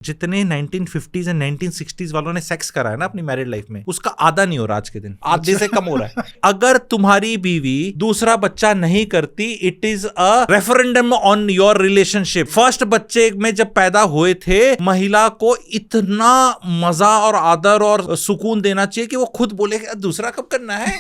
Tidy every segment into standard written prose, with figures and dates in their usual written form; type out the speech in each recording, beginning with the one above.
जितने 1950s and 1960s वालों ने सेक्स करा है ना अपनी मैरिड लाइफ में, उसका आधा नहीं हो रहा आज के दिन, आधे से कम हो रहा है। अगर तुम्हारी बीवी दूसरा बच्चा नहीं करती, it is a referendum on your relationship. First बच्चे में जब पैदा हुए थे, महिला को इतना मजा और आदर और सुकून देना चाहिए कि वो खुद बोले दूसरा कब करना है।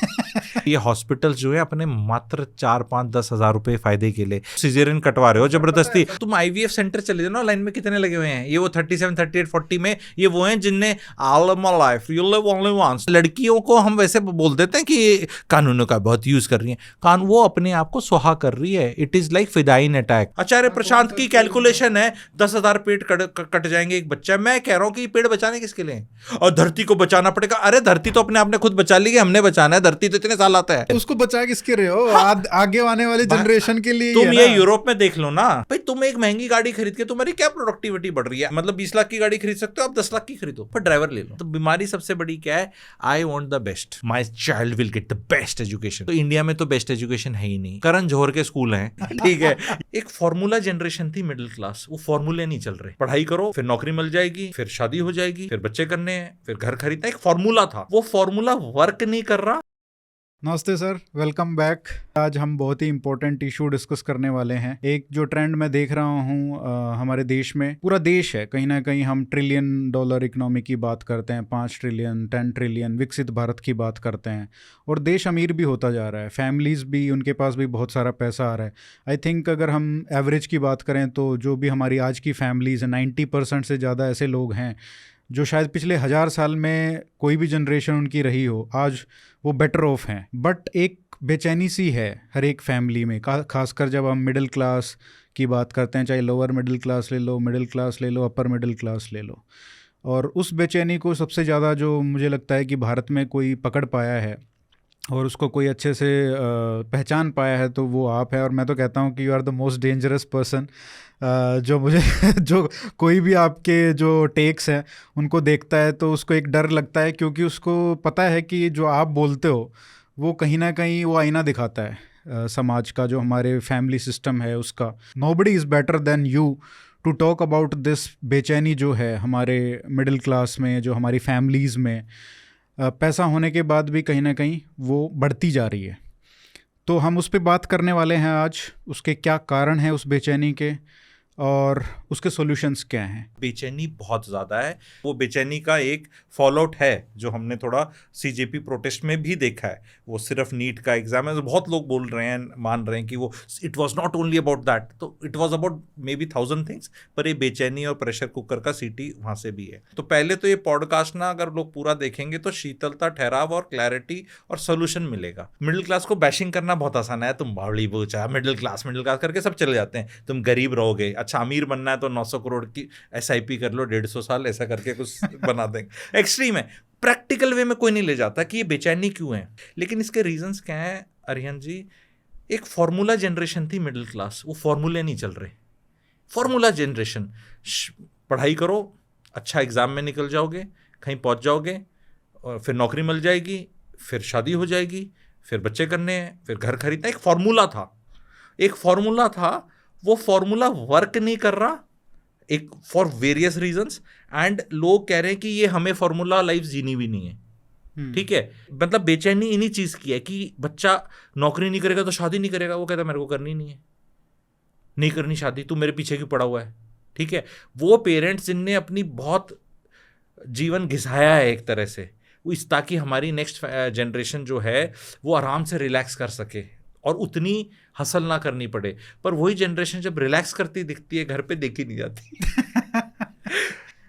ये हॉस्पिटल जो है अपने मात्र 4-5-10 हजार रुपए फायदे के लिए सिजेरियन कटवा रहे हो जबरदस्ती। तुम आईवीएफ सेंटर चले जाओ ना, लाइन में कितने लगे हुए हैं, ये वो 37, 38, 40 में, ये वो हैं जिनने all my life you live only once. लड़कियों को हम वैसे बोल देते हैं कि कानूनों का बहुत यूज कर रही है, वो अपने आप को सुहा कर रही है। इट इज लाइक फिदाइन अटैक। आचार्य प्रशांत की कैलकुलेशन है 10,000 पेड़ कट जाएंगे एक बच्चा। मैं कह रहा हूं कि पेड़ बचाने किसके लिए, और धरती को बचाना पड़ेगा। अरे धरती तो अपने आपने खुद बचा ली, हमने बचाना है, धरती तो इतने साल आता है। उसको बचा किसके रहे हो? आगे आने वाले जनरेशन के लिए। तुम ये यूरोप में देख लो ना भाई, तुम एक महंगी गाड़ी खरीद के तुम्हारी क्या प्रोडक्टिविटी बढ़ रही है। मतलब 20 लाख की गाड़ी खरीद सकते हो आप, 10 लाख की खरीदो, पर ड्राइवर ले लो। तो बीमारी सबसे बड़ी क्या है, I want the best, my child will get the best education. तो इंडिया में तो बेस्ट एजुकेशन है ही नहीं, करण जौहर के स्कूल हैं, ठीक है। एक फॉर्मूला जनरेशन थी मिडिल क्लास, वो फॉर्मूले नहीं चल रहे। पढ़ाई करो, फिर नौकरी मिल जाएगी, फिर शादी हो जाएगी, फिर बच्चे करने हैं, फिर घर खरीदना, एक फॉर्मूला था, वो फॉर्मूला वर्क नहीं कर रहा। नमस्ते सर, वेलकम बैक। आज हम बहुत ही इंपॉर्टेंट इशू डिस्कस करने वाले हैं। एक जो ट्रेंड मैं देख रहा हूँ हमारे देश में, पूरा देश है, कहीं ना कहीं हम $1 ट्रिलियन इकोनॉमी की बात करते हैं, 5 ट्रिलियन 10 ट्रिलियन विकसित भारत की बात करते हैं, और देश अमीर भी होता जा रहा है, फैमिलीज़ भी, उनके पास भी बहुत सारा पैसा आ रहा है। आई थिंक अगर हम एवरेज की बात करें तो जो भी हमारी आज की फैमिलीज़ हैं, 90% से ज़्यादा ऐसे लोग हैं जो शायद पिछले 1000 साल में कोई भी जनरेशन उनकी रही हो, आज वो बेटर ऑफ हैं। बट एक बेचैनी सी है हर एक फैमिली में, खासकर जब हम मिडिल क्लास की बात करते हैं, चाहे लोअर मिडिल क्लास ले लो, मिडिल क्लास ले लो, अपर मिडिल क्लास ले लो। और उस बेचैनी को सबसे ज़्यादा जो मुझे लगता है कि भारत में कोई पकड़ पाया है और उसको कोई अच्छे से पहचान पाया है, तो वो आप है। और मैं तो कहता हूँ कि you are the most dangerous person. जो मुझे जो कोई भी आपके जो टेक्स हैं उनको देखता है तो उसको एक डर लगता है, क्योंकि उसको पता है कि जो आप बोलते हो वो कहीं ना कहीं वो आईना दिखाता है समाज का, जो हमारे फैमिली सिस्टम है उसका। Nobody is better than you to talk about this बेचैनी जो है हमारे मिडिल क्लास में, जो हमारी फैमिलीज़ में पैसा होने के बाद भी कहीं ना कहीं वो बढ़ती जा रही है। तो हम उस पर बात करने वाले हैं आज, उसके क्या कारण हैं उस बेचैनी के, और उसके सॉल्यूशंस क्या हैं। बेचैनी बहुत ज़्यादा है। वो बेचैनी का एक फॉलोआउट है जो हमने थोड़ा सीजेपी प्रोटेस्ट में भी देखा है। वो सिर्फ नीट का एग्जाम है, तो बहुत लोग बोल रहे हैं, मान रहे हैं कि वो it was not only about that, तो it was about maybe 1000 things, पर ये बेचैनी और प्रेशर कुकर का सीटी वहाँ से भी है। तो पहले तो ये पॉडकास्ट ना अगर लोग पूरा देखेंगे तो शीतलता, ठहराव और क्लैरिटी और सोल्यूशन मिलेगा। मिडिल क्लास को बैशिंग करना बहुत आसान है, तुम बावड़ी बोचा मिडिल क्लास करके सब चले जाते हैं, तुम गरीब रहोगे, अच्छा अमीर बनना है तो 900 करोड़ की SIP कर लो 150 साल, ऐसा करके कुछ बना देंगे। एक्सट्रीम है, प्रैक्टिकल वे में कोई नहीं ले जाता कि ये बेचैनी क्यों है। लेकिन इसके रीजंस क्या हैं अरिहंत जी? एक फॉर्मूला जनरेशन थी मिडिल क्लास, वो फॉर्मूले नहीं चल रहे। फॉर्मूला जनरेशन, पढ़ाई करो, अच्छा एग्जाम में निकल जाओगे, कहीं पहुंच जाओगे, और फिर नौकरी मिल जाएगी, फिर शादी हो जाएगी, फिर बच्चे करने हैं, फिर घर खरीदना। एक फॉर्मूला था, वो फॉर्मूला वर्क नहीं कर रहा, एक फॉर वेरियस रीजंस, एंड लोग कह रहे हैं कि ये हमें फॉर्मूला लाइफ जीनी भी नहीं है। ठीक है, मतलब बेचैनी इन्हीं चीज की है कि बच्चा नौकरी नहीं करेगा तो शादी नहीं करेगा, वो कहता मेरे को करनी नहीं है, नहीं करनी शादी, तू मेरे पीछे क्यों पड़ा हुआ है। ठीक है, वो पेरेंट्स जिनने अपनी बहुत जीवन घिसाया है एक तरह से, वो इस ताकि हमारी नेक्स्ट जनरेशन जो है वो आराम से रिलैक्स कर सके और उतनी हसल ना करनी पड़े। पर वही जनरेशन जब रिलैक्स करती दिखती है, घर पे देखी नहीं जाती।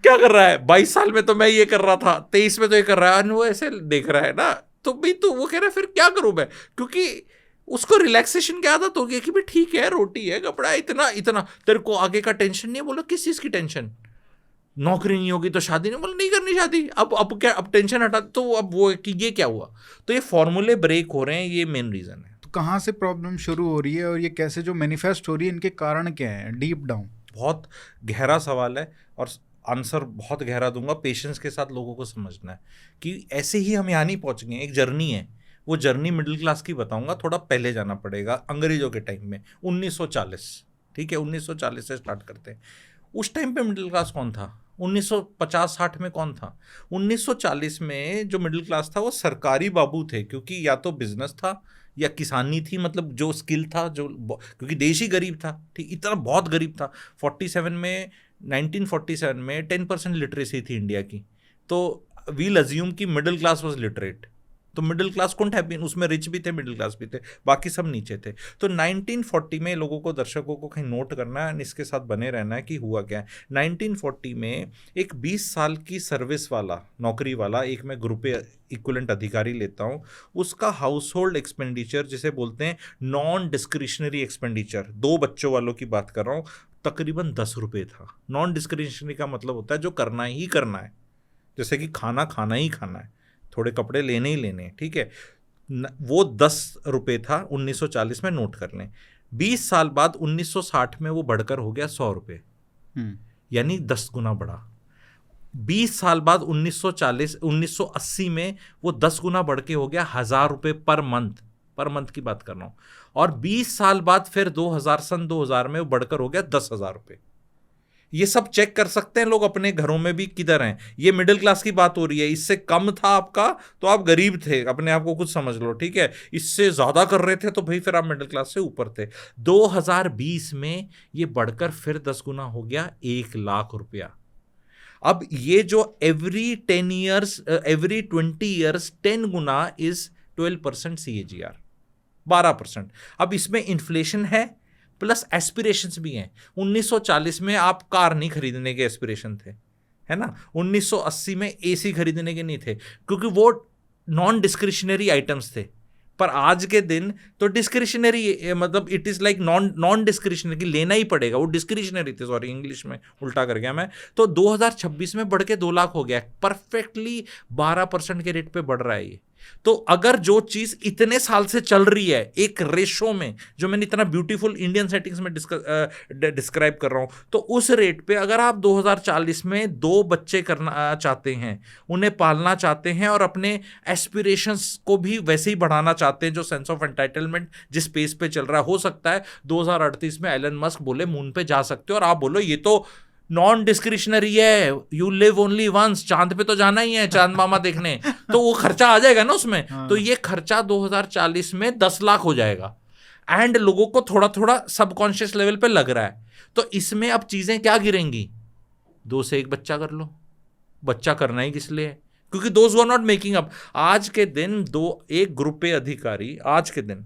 क्या कर रहा है 22 साल में, तो मैं ये कर रहा था, 23 में तो ये कर रहा है, वो ऐसे देख रहा है ना, तो भाई तो वो कह रहा है फिर क्या करूं मैं, क्योंकि उसको रिलैक्सेशन की आदत हो गई कि भाई ठीक है, रोटी है, कपड़ा है, इतना तेरे को आगे का टेंशन नहीं है। बोलो किस चीज की टेंशन? नौकरी नहीं होगी तो शादी नहीं, बोलो नहीं करनी शादी, अब क्या, अब टेंशन हटा, तो अब वो कि ये क्या हुआ। तो ये फॉर्मूले ब्रेक हो रहे हैं, ये मेन रीजन है। कहाँ से प्रॉब्लम शुरू हो रही है और ये कैसे जो मैनिफेस्ट हो रही है, इनके कारण क्या है डीप डाउन? बहुत गहरा सवाल है और आंसर बहुत गहरा दूंगा। पेशेंस के साथ लोगों को समझना है कि ऐसे ही हम यहाँ नहीं पहुँच गए, एक जर्नी है। वो जर्नी मिडिल क्लास की बताऊंगा, थोड़ा पहले जाना पड़ेगा, अंग्रेजों के टाइम में 1940। ठीक है, 1940 से स्टार्ट करते हैं। उस टाइम पे मिडिल क्लास कौन था? 1950-60 में कौन था? 1940 में जो मिडिल क्लास था वो सरकारी बाबू थे, क्योंकि या तो बिजनेस था या किसानी थी, मतलब जो स्किल था, जो क्योंकि देश ही गरीब था, ठीक, इतना बहुत गरीब था। 1947 में 10% लिटरेसी थी इंडिया की, तो वील अज्यूम कि मिडिल क्लास वाज लिटरेट, तो middle class could have been, उसमें रिच भी थे, मिडिल क्लास भी थे, बाकी सब नीचे थे। तो 1940 में लोगों को, दर्शकों को कहीं नोट करना है, इसके साथ बने रहना है कि हुआ क्या है। 1940 में एक 20 साल की सर्विस वाला, नौकरी वाला, एक मैं ग्रुप इक्विवेलेंट अधिकारी लेता हूँ, उसका हाउस होल्ड एक्सपेंडिचर जिसे बोलते हैं नॉन डिस्क्रिशनरी एक्सपेंडिचर, 2 बच्चों वालों की बात कर रहा हूँ, तकरीबन 10 रुपये था। नॉन डिस्क्रिशनरी का मतलब होता है जो करना ही करना है, जैसे कि खाना खाना ही खाना है, थोड़े कपड़े लेने ही लेने, ठीक है, वो 10 रुपये था 1940 में, नोट कर लें। 20 साल बाद 1960 में वो बढ़कर हो गया 100 रुपये, यानी 10 गुना बढ़ा। 20 साल बाद 1980 में वो 10 गुना बढ़ के हो गया 1000 रुपये पर मंथ की बात कर रहा हूँ। और 20 साल बाद फिर 2000 में वो बढ़कर हो गया 10,000 रुपये। ये सब चेक कर सकते हैं लोग अपने घरों में भी किधर हैं। ये मिडिल क्लास की बात हो रही है, इससे कम था आपका तो आप गरीब थे, अपने आप को कुछ समझ लो, ठीक है। इससे ज़्यादा कर रहे थे तो भाई फिर आप मिडिल क्लास से ऊपर थे। 2020 में ये बढ़कर फिर 10 गुना हो गया 1 लाख रुपया। अब ये जो every 20 years 10 Guna is 12% CAGR, 12%। अब इसमें इन्फ्लेशन है प्लस एस्पिरेशंस भी हैं। 1940 में आप कार नहीं खरीदने के एस्पिरेशन थे, है ना। 1980 में AC खरीदने के नहीं थे, क्योंकि वो नॉन डिस्क्रिशनरी आइटम्स थे। पर आज के दिन तो डिस्क्रिशनरी, मतलब it is like non discretionary, लेना ही पड़ेगा, वो डिस्क्रिशनरी थे, सॉरी इंग्लिश में उल्टा कर गया मैं। तो 2026 में बढ़ के 2 लाख हो गया, परफेक्टली 12% के रेट पे बढ़ रहा है ये। तो अगर जो चीज इतने साल से चल रही है एक रेशो में, जो मैंने इतना ब्यूटीफुल इंडियन सेटिंग्स में डिस्क्राइब कर रहा हूं, तो उस रेट पे अगर आप 2040 में 2 बच्चे करना चाहते हैं, उन्हें पालना चाहते हैं और अपने एस्पिरेशंस को भी वैसे ही बढ़ाना चाहते हैं, जो सेंस ऑफ एंटाइटलमेंट जिस स्पेस पे चल रहा है, हो सकता है 2038 में एलन मस्क बोले मून पे जा सकते हो, और आप बोलो ये तो नॉन डिस्क्रिशनरी है, यू लिव ओनली वंस, चांद पे तो जाना ही है, चांद मामा देखने, तो वो खर्चा आ जाएगा ना उसमें। तो ये खर्चा 2040 में 10 लाख हो जाएगा, एंड लोगों को थोड़ा थोड़ा सबकॉन्शियस लेवल पे लग रहा है। तो इसमें अब चीजें क्या गिरेंगी? 2 से 1 बच्चा कर लो। बच्चा करना ही किस लिए? क्योंकि those who are not making up. आज के दिन एक ग्रुप ए अधिकारी, आज के दिन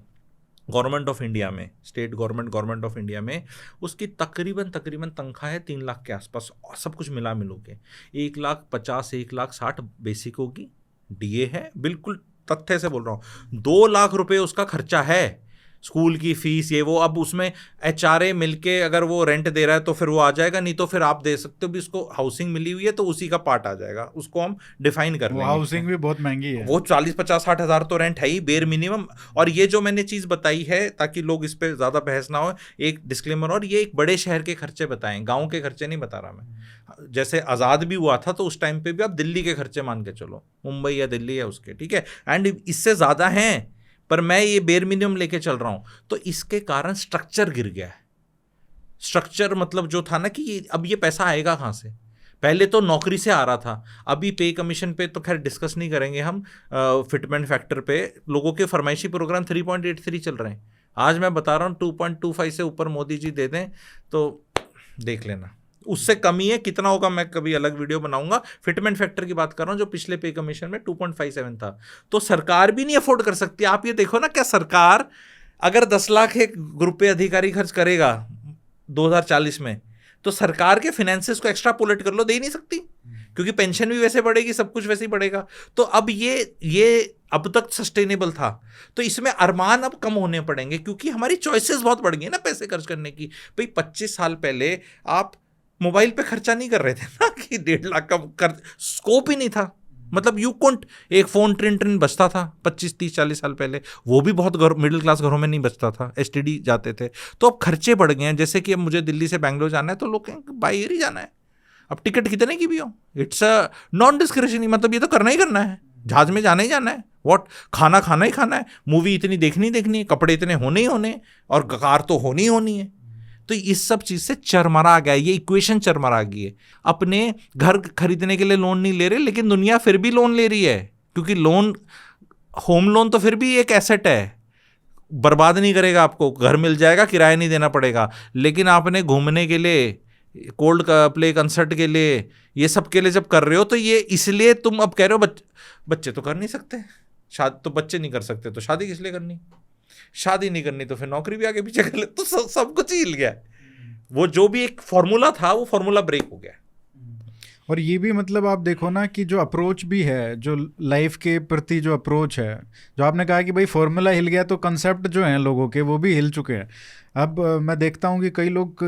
गवर्नमेंट ऑफ इंडिया में, स्टेट गवर्नमेंट ऑफ इंडिया में, उसकी तकरीबन तनख्वाह है 3 लाख के आसपास, और सब कुछ मिला मिलू के 1,50,000 1,60,000 बेसिक होगी, DA है, बिल्कुल तथ्य से बोल रहा हूँ। 2 लाख रुपए उसका खर्चा है, स्कूल की फीस, ये वो। अब उसमें HRA मिलके अगर वो रेंट दे रहा है तो फिर वो आ जाएगा, नहीं तो फिर आप दे सकते हो भी, उसको हाउसिंग मिली हुई है तो उसी का पार्ट आ जाएगा, उसको हम डिफाइन कर लेंगे। हाउसिंग भी बहुत महंगी है, वो 40-50-60 हज़ार तो रेंट है ही बेर मिनिमम। और ये जो मैंने चीज़ बताई है, ताकि लोग इस पर ज़्यादा बहस ना हो, एक डिस्क्लेमर, और ये एक बड़े शहर के खर्चे बताएं, गाँव के खर्चे नहीं बता रहा मैं। जैसे आज़ाद भी हुआ था तो उस टाइम पे भी आप दिल्ली के खर्चे मान के चलो, मुंबई या दिल्ली है उसके, ठीक है, एंड इससे ज़्यादा हैं, पर मैं ये बेर मिनिमम लेके चल रहा हूं। तो इसके कारण स्ट्रक्चर गिर गया है। स्ट्रक्चर मतलब जो था ना कि अब ये पैसा आएगा कहां से? पहले तो नौकरी से आ रहा था, अभी पे कमीशन पे तो खैर डिस्कस नहीं करेंगे हम। फिटमेंट फैक्टर पे लोगों के फरमाइशी प्रोग्राम 3.83 चल रहे हैं। आज मैं बता रहा हूँ 2.25 से ऊपर मोदी जी दे दें तो देख लेना, उससे कमी है, कितना होगा मैं कभी अलग वीडियो बनाऊंगा। फिटमेंट फैक्टर की बात कर रहा हूं, जो पिछले पे कमीशन में 2.57 था, तो सरकार भी नहीं अफोर्ड कर सकती। आप ये देखो ना, क्या सरकार अगर 10 लाख एक ग्रुप पे अधिकारी खर्च करेगा 2040 में, तो सरकार के फाइनेंसेस को एक्स्ट्रापोलेट कर लो, दे ही नहीं सकती, क्योंकि पेंशन भी वैसे बढ़ेगी, सब कुछ वैसे ही बढ़ेगा। तो अब ये अब तक सस्टेनेबल था, तो इसमें अरमान अब कम होने पड़ेंगे, क्योंकि हमारी चॉइसेस बहुत बढ़ गई ना पैसे खर्च करने की। भाई 25 साल पहले आप मोबाइल पे खर्चा नहीं कर रहे थे ना, कि 1.5 लाख का स्कोप ही नहीं था। मतलब यू कुंट, एक फ़ोन ट्रिन बचता था 25, 30, 40 साल पहले, वो भी बहुत मिडिल क्लास घरों में नहीं बचता था, STD जाते थे। तो अब खर्चे बढ़ गए हैं। जैसे कि अब मुझे दिल्ली से बैंगलोर जाना है तो लोग कहेंगे बाई एयर ही जाना है, अब टिकट कितने की भी हो, इट्स अ नॉन डिस्क्रिशनरी, मतलब ये तो करना ही करना है, जहाज में जाना ही जाना है, खाना ही खाना है, मूवी इतनी देखनी है, कपड़े इतने होने ही होने, और कार तो होनी ही होनी है। तो इस सब चीज से चरमरा गया, ये इक्वेशन चरमरा गई है। अपने घर खरीदने के लिए लोन नहीं ले रहे, लेकिन दुनिया फिर भी लोन ले रही है, क्योंकि लोन, होम लोन तो फिर भी एक एसेट है, बर्बाद नहीं करेगा आपको, घर मिल जाएगा, किराया नहीं देना पड़ेगा। लेकिन आपने घूमने के लिए, कोल्ड प्ले कंसर्ट के लिए, ये सब के लिए जब कर रहे हो, तो ये इसलिए तुम अब कह रहे हो बच्चे तो कर नहीं सकते, शादी तो बच्चे नहीं कर सकते, तो शादी किस लिए करनी, शादी नहीं करनी तो फिर नौकरी भी आगे पीछे कर ले, तो सब कुछ ही हिल गया। वो जो भी एक फॉर्मूला था, वो फॉर्मूला ब्रेक हो गया। और ये भी मतलब आप देखो ना कि जो अप्रोच भी है, जो लाइफ के प्रति जो अप्रोच है, जो आपने कहा कि भाई फॉर्मूला हिल गया, तो कंसेप्ट जो हैं लोगों के वो भी हिल चुके हैं। अब मैं देखता हूँ कि कई लोग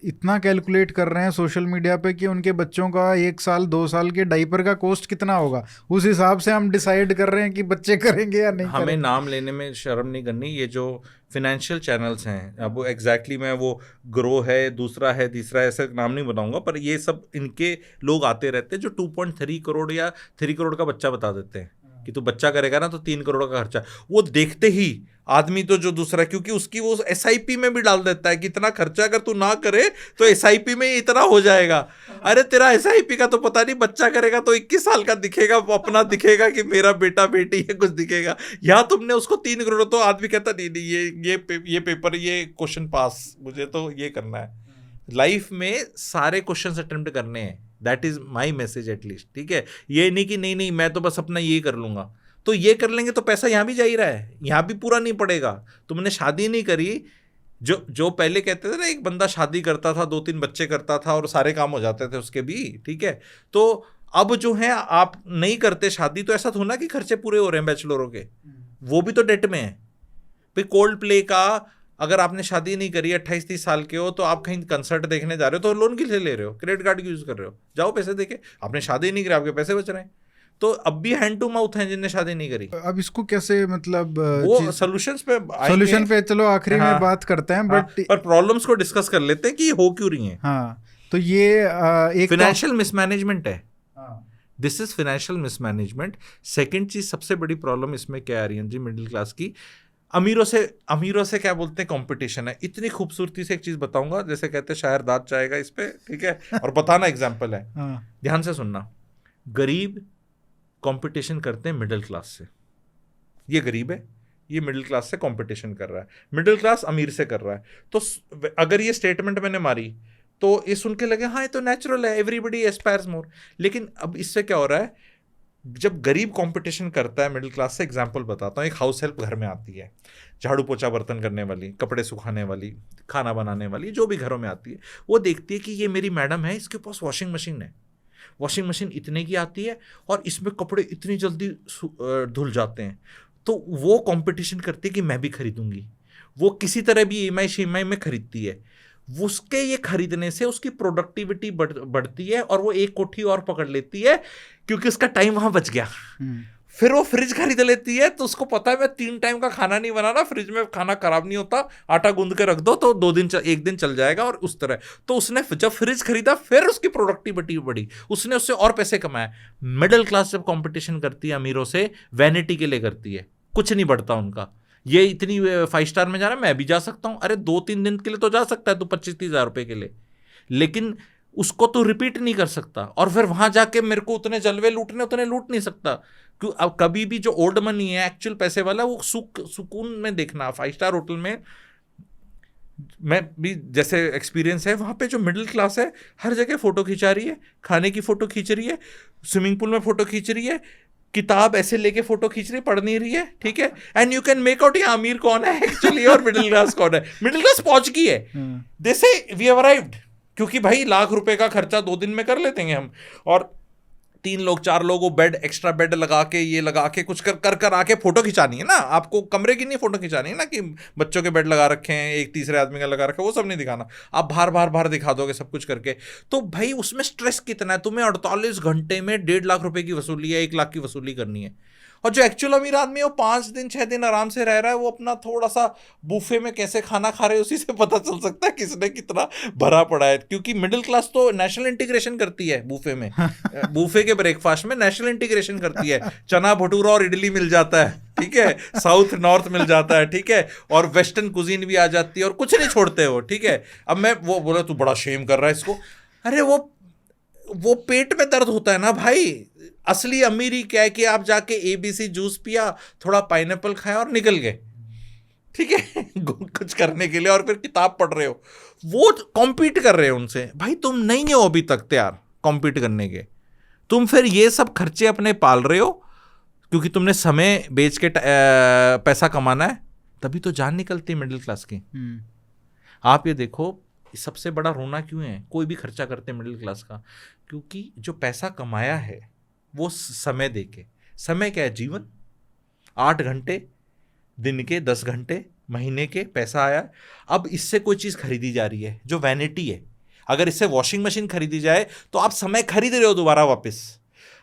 इतना कैलकुलेट कर रहे हैं सोशल मीडिया पे कि उनके बच्चों का 1 साल 2 साल के डाइपर का कॉस्ट कितना होगा, उस हिसाब से हम डिसाइड कर रहे हैं कि बच्चे करेंगे या नहीं हमें करेंगे। नाम लेने में शर्म नहीं करनी। ये जो फिनेंशियल चैनल्स हैं, अब वो एग्जैक्टली मैं वो ग्रो है, दूसरा है, तीसरा है, ऐसे नाम नहीं बताऊंगा, पर ये सब इनके लोग आते रहते हैं जो 2.3 करोड़ या 3 करोड़ का बच्चा बता देते हैं कि तू बच्चा करेगा ना तो 3 करोड़ का खर्चा। वो देखते ही आदमी तो जो दूसरा, क्योंकि उसकी वो SIP में भी डाल देता है कि इतना खर्चा अगर तू ना करे तो SIP में इतना हो जाएगा। अरे तेरा SIP का तो पता नहीं, बच्चा करेगा तो 21 साल का दिखेगा, वो अपना दिखेगा कि मेरा बेटा बेटी है, कुछ दिखेगा। या तुमने उसको 3 करोड़, तो आदमी कहता नहीं ये पेपर, ये क्वेश्चन पास, मुझे तो ये करना है। लाइफ में सारे क्वेश्चन अटेम्प्ट करने हैं, that is my message at least, ठीक है। ये नहीं कि नहीं मैं तो बस अपना ये कर लूंगा, तो ये कर लेंगे तो पैसा यहाँ भी जा ही रहा है, यहाँ भी पूरा नहीं पड़ेगा। तुमने शादी नहीं करी, जो पहले कहते थे ना, एक बंदा शादी करता था, 2-3 बच्चे करता था और सारे काम हो जाते थे उसके भी, ठीक है। तो अब जो है आप नहीं करते शादी, तो ऐसा थोड़ा ना कि खर्चे पूरे हो रहे हैं बैचलरों के, वो भी तो डेट में है। फिर कोल्ड प्ले का, अगर आपने शादी नहीं करी, 28-30 साल के हो, तो आप कहीं कंसर्ट देखने जा रहे हो, तो लोन किस लिए ले रहे हो, क्रेडिट कार्ड यूज कर रहे हो, जाओ पैसे देके। आपने शादी नहीं करी, आपके पैसे बच रहे हैं। तो अब भी हैंड टू माउथ हैं जिनने शादी नहीं करी। अब इसको कैसे मतलब वो सॉल्यूशंस पे चलो आखिरी में बात करते हैं, बट पर प्रॉब्लम्स को डिस्कस कर लेते हैं कि हो क्यों रही हैं। हाँ, तो ये एक फिनेंशियल मिसमैनेजमेंट है, this is financial mismanagement. Second चीज, सबसे बड़ी प्रॉब्लम इसमें क्या आ रही है जी, मिडिल क्लास की, अमीरों से क्या बोलते हैं, कंपटीशन है। इतनी खूबसूरती से एक चीज बताऊंगा, जैसे कहते हैं शायर दांत चाहेगा इस पे, ठीक है, और बताना एग्जाम्पल है, ध्यान से सुनना। गरीब कंपटीशन करते हैं मिडिल क्लास से, ये गरीब है, ये मिडिल क्लास से कंपटीशन कर रहा है, मिडिल क्लास अमीर से कर रहा है। तो अगर ये स्टेटमेंट मैंने मारी तो ये सुन के लगे हाँ ये तो नेचुरल है, एवरीबडी एस्पायर्स मोर। लेकिन अब इससे क्या हो रहा है, जब गरीब कंपटीशन करता है मिडिल क्लास से, एग्जांपल बताता हूँ, एक हाउस हेल्प घर में आती है, झाड़ू पोछा बर्तन करने वाली, कपड़े सुखाने वाली, खाना बनाने वाली, जो भी घरों में आती है, वो देखती है कि ये मेरी मैडम है, इसके पास वॉशिंग मशीन है, वॉशिंग मशीन इतने की आती है और इसमें कपड़े इतनी जल्दी धुल जाते हैं, तो वो कंपटीशन करती है कि मैं भी खरीदूंगी। वो किसी तरह भी EMI में खरीदती है, उसके ये खरीदने से उसकी प्रोडक्टिविटी बढ़ती है और वो एक कोठी और पकड़ लेती है, क्योंकि उसका टाइम वहां बच गया। फिर वो फ्रिज खरीद लेती है, तो उसको पता है मैं 3 टाइम का खाना नहीं बनाना, फ्रिज में खाना खराब नहीं होता, आटा गूंद के रख दो तो 1 दिन चल जाएगा, और उस तरह। तो उसने जब फ्रिज खरीदा, फिर उसकी प्रोडक्टिविटी बढ़ी, उसने उससे और पैसे कमाए। मिडिल क्लास जब कंपटीशन करती है अमीरों से, वैनिटी के लिए करती है, कुछ नहीं बढ़ता उनका। ये इतनी 5 स्टार में जा रहा है, मैं भी जा सकता हूँ। अरे 2-3 दिन के लिए तो जा सकता है तू 25-30 हज़ार रुपए के लिए, लेकिन उसको तो रिपीट नहीं कर सकता। और फिर वहां जाके मेरे को उतने जलवे लूटने, उतने लूट नहीं सकता, क्यों। अब कभी भी जो ओल्ड मनी है, एक्चुअल पैसे वाला, वो सुकून में देखना। 5 स्टार होटल में मैं भी जैसे एक्सपीरियंस है, वहां पे जो मिडिल क्लास है हर जगह फोटो खिंचा रही है, खाने की फोटो खींच रही है, स्विमिंग पूल में फोटो खींच रही है, किताब ऐसे लेके फोटो खींच रही, पढ़ नहीं रही है, ठीक है। And you can make out ये अमीर कौन है एक्चुअली और मिडिल क्लास कौन है। मिडिल क्लास पहुंच गई है, दे से वी हैव अराइव्ड, क्योंकि भाई लाख रुपए का खर्चा 2 दिन में कर लेते हैं हम, और 3 लोग 4 लोग, वो बेड, एक्स्ट्रा बेड लगा के, ये लगा के, कुछ कर आके फोटो खिंचानी है ना आपको, कमरे की नहीं फोटो खिंचानी है ना, कि बच्चों के बेड लगा रखे हैं, एक तीसरे आदमी का लगा रखा है, वो सब नहीं दिखाना। आप बाहर दिखा दोगे सब कुछ करके, तो भाई उसमें स्ट्रेस कितना है। तुम्हें 48 घंटे में 1.5 लाख रुपए की वसूली है, 1 लाख की वसूली करनी है। और जो एक्चुअल अमीर आदमी है, वो 5 दिन 6 दिन आराम से रह रहा है, वो अपना थोड़ा सा बूफे में कैसे खाना खा रहे हैं, उसी से पता चल सकता है किसने कितना भरा पड़ा है। क्योंकि मिडिल क्लास तो नेशनल इंटीग्रेशन करती है बूफे में बूफे के ब्रेकफास्ट में नेशनल इंटीग्रेशन करती है, चना भटूरा और इडली मिल जाता है, ठीक है, साउथ नॉर्थ मिल जाता है, ठीक है, और वेस्टर्न कुजीन भी आ जाती है और कुछ नहीं छोड़ते हो, ठीक है। अब मैं वो बोला तू बड़ा शेम कर रहा है इसको, अरे वो पेट में दर्द होता है ना भाई। असली अमीरी क्या है कि आप जाके ABC जूस पिया, थोड़ा पाइनएप्पल खाया और निकल गए, ठीक है कुछ करने के लिए, और फिर किताब पढ़ रहे हो। वो कॉम्पीट कर रहे हो उनसे, भाई तुम नहीं हो अभी तक तैयार कॉम्पीट करने के, तुम फिर ये सब खर्चे अपने पाल रहे हो क्योंकि तुमने समय बेच के पैसा कमाना है, तभी तो जान निकलती है मिडिल क्लास की। आप ये देखो सबसे बड़ा रोना क्यों है, कोई भी खर्चा करते मिडिल क्लास का, क्योंकि जो पैसा कमाया है वो समय देके, समय क्या है, जीवन 8 घंटे दिन के, 10 घंटे महीने के पैसा आया। अब इससे कोई चीज़ खरीदी जा रही है जो वैनिटी है, अगर इससे वॉशिंग मशीन खरीदी जाए तो आप समय खरीद रहे हो दोबारा वापस,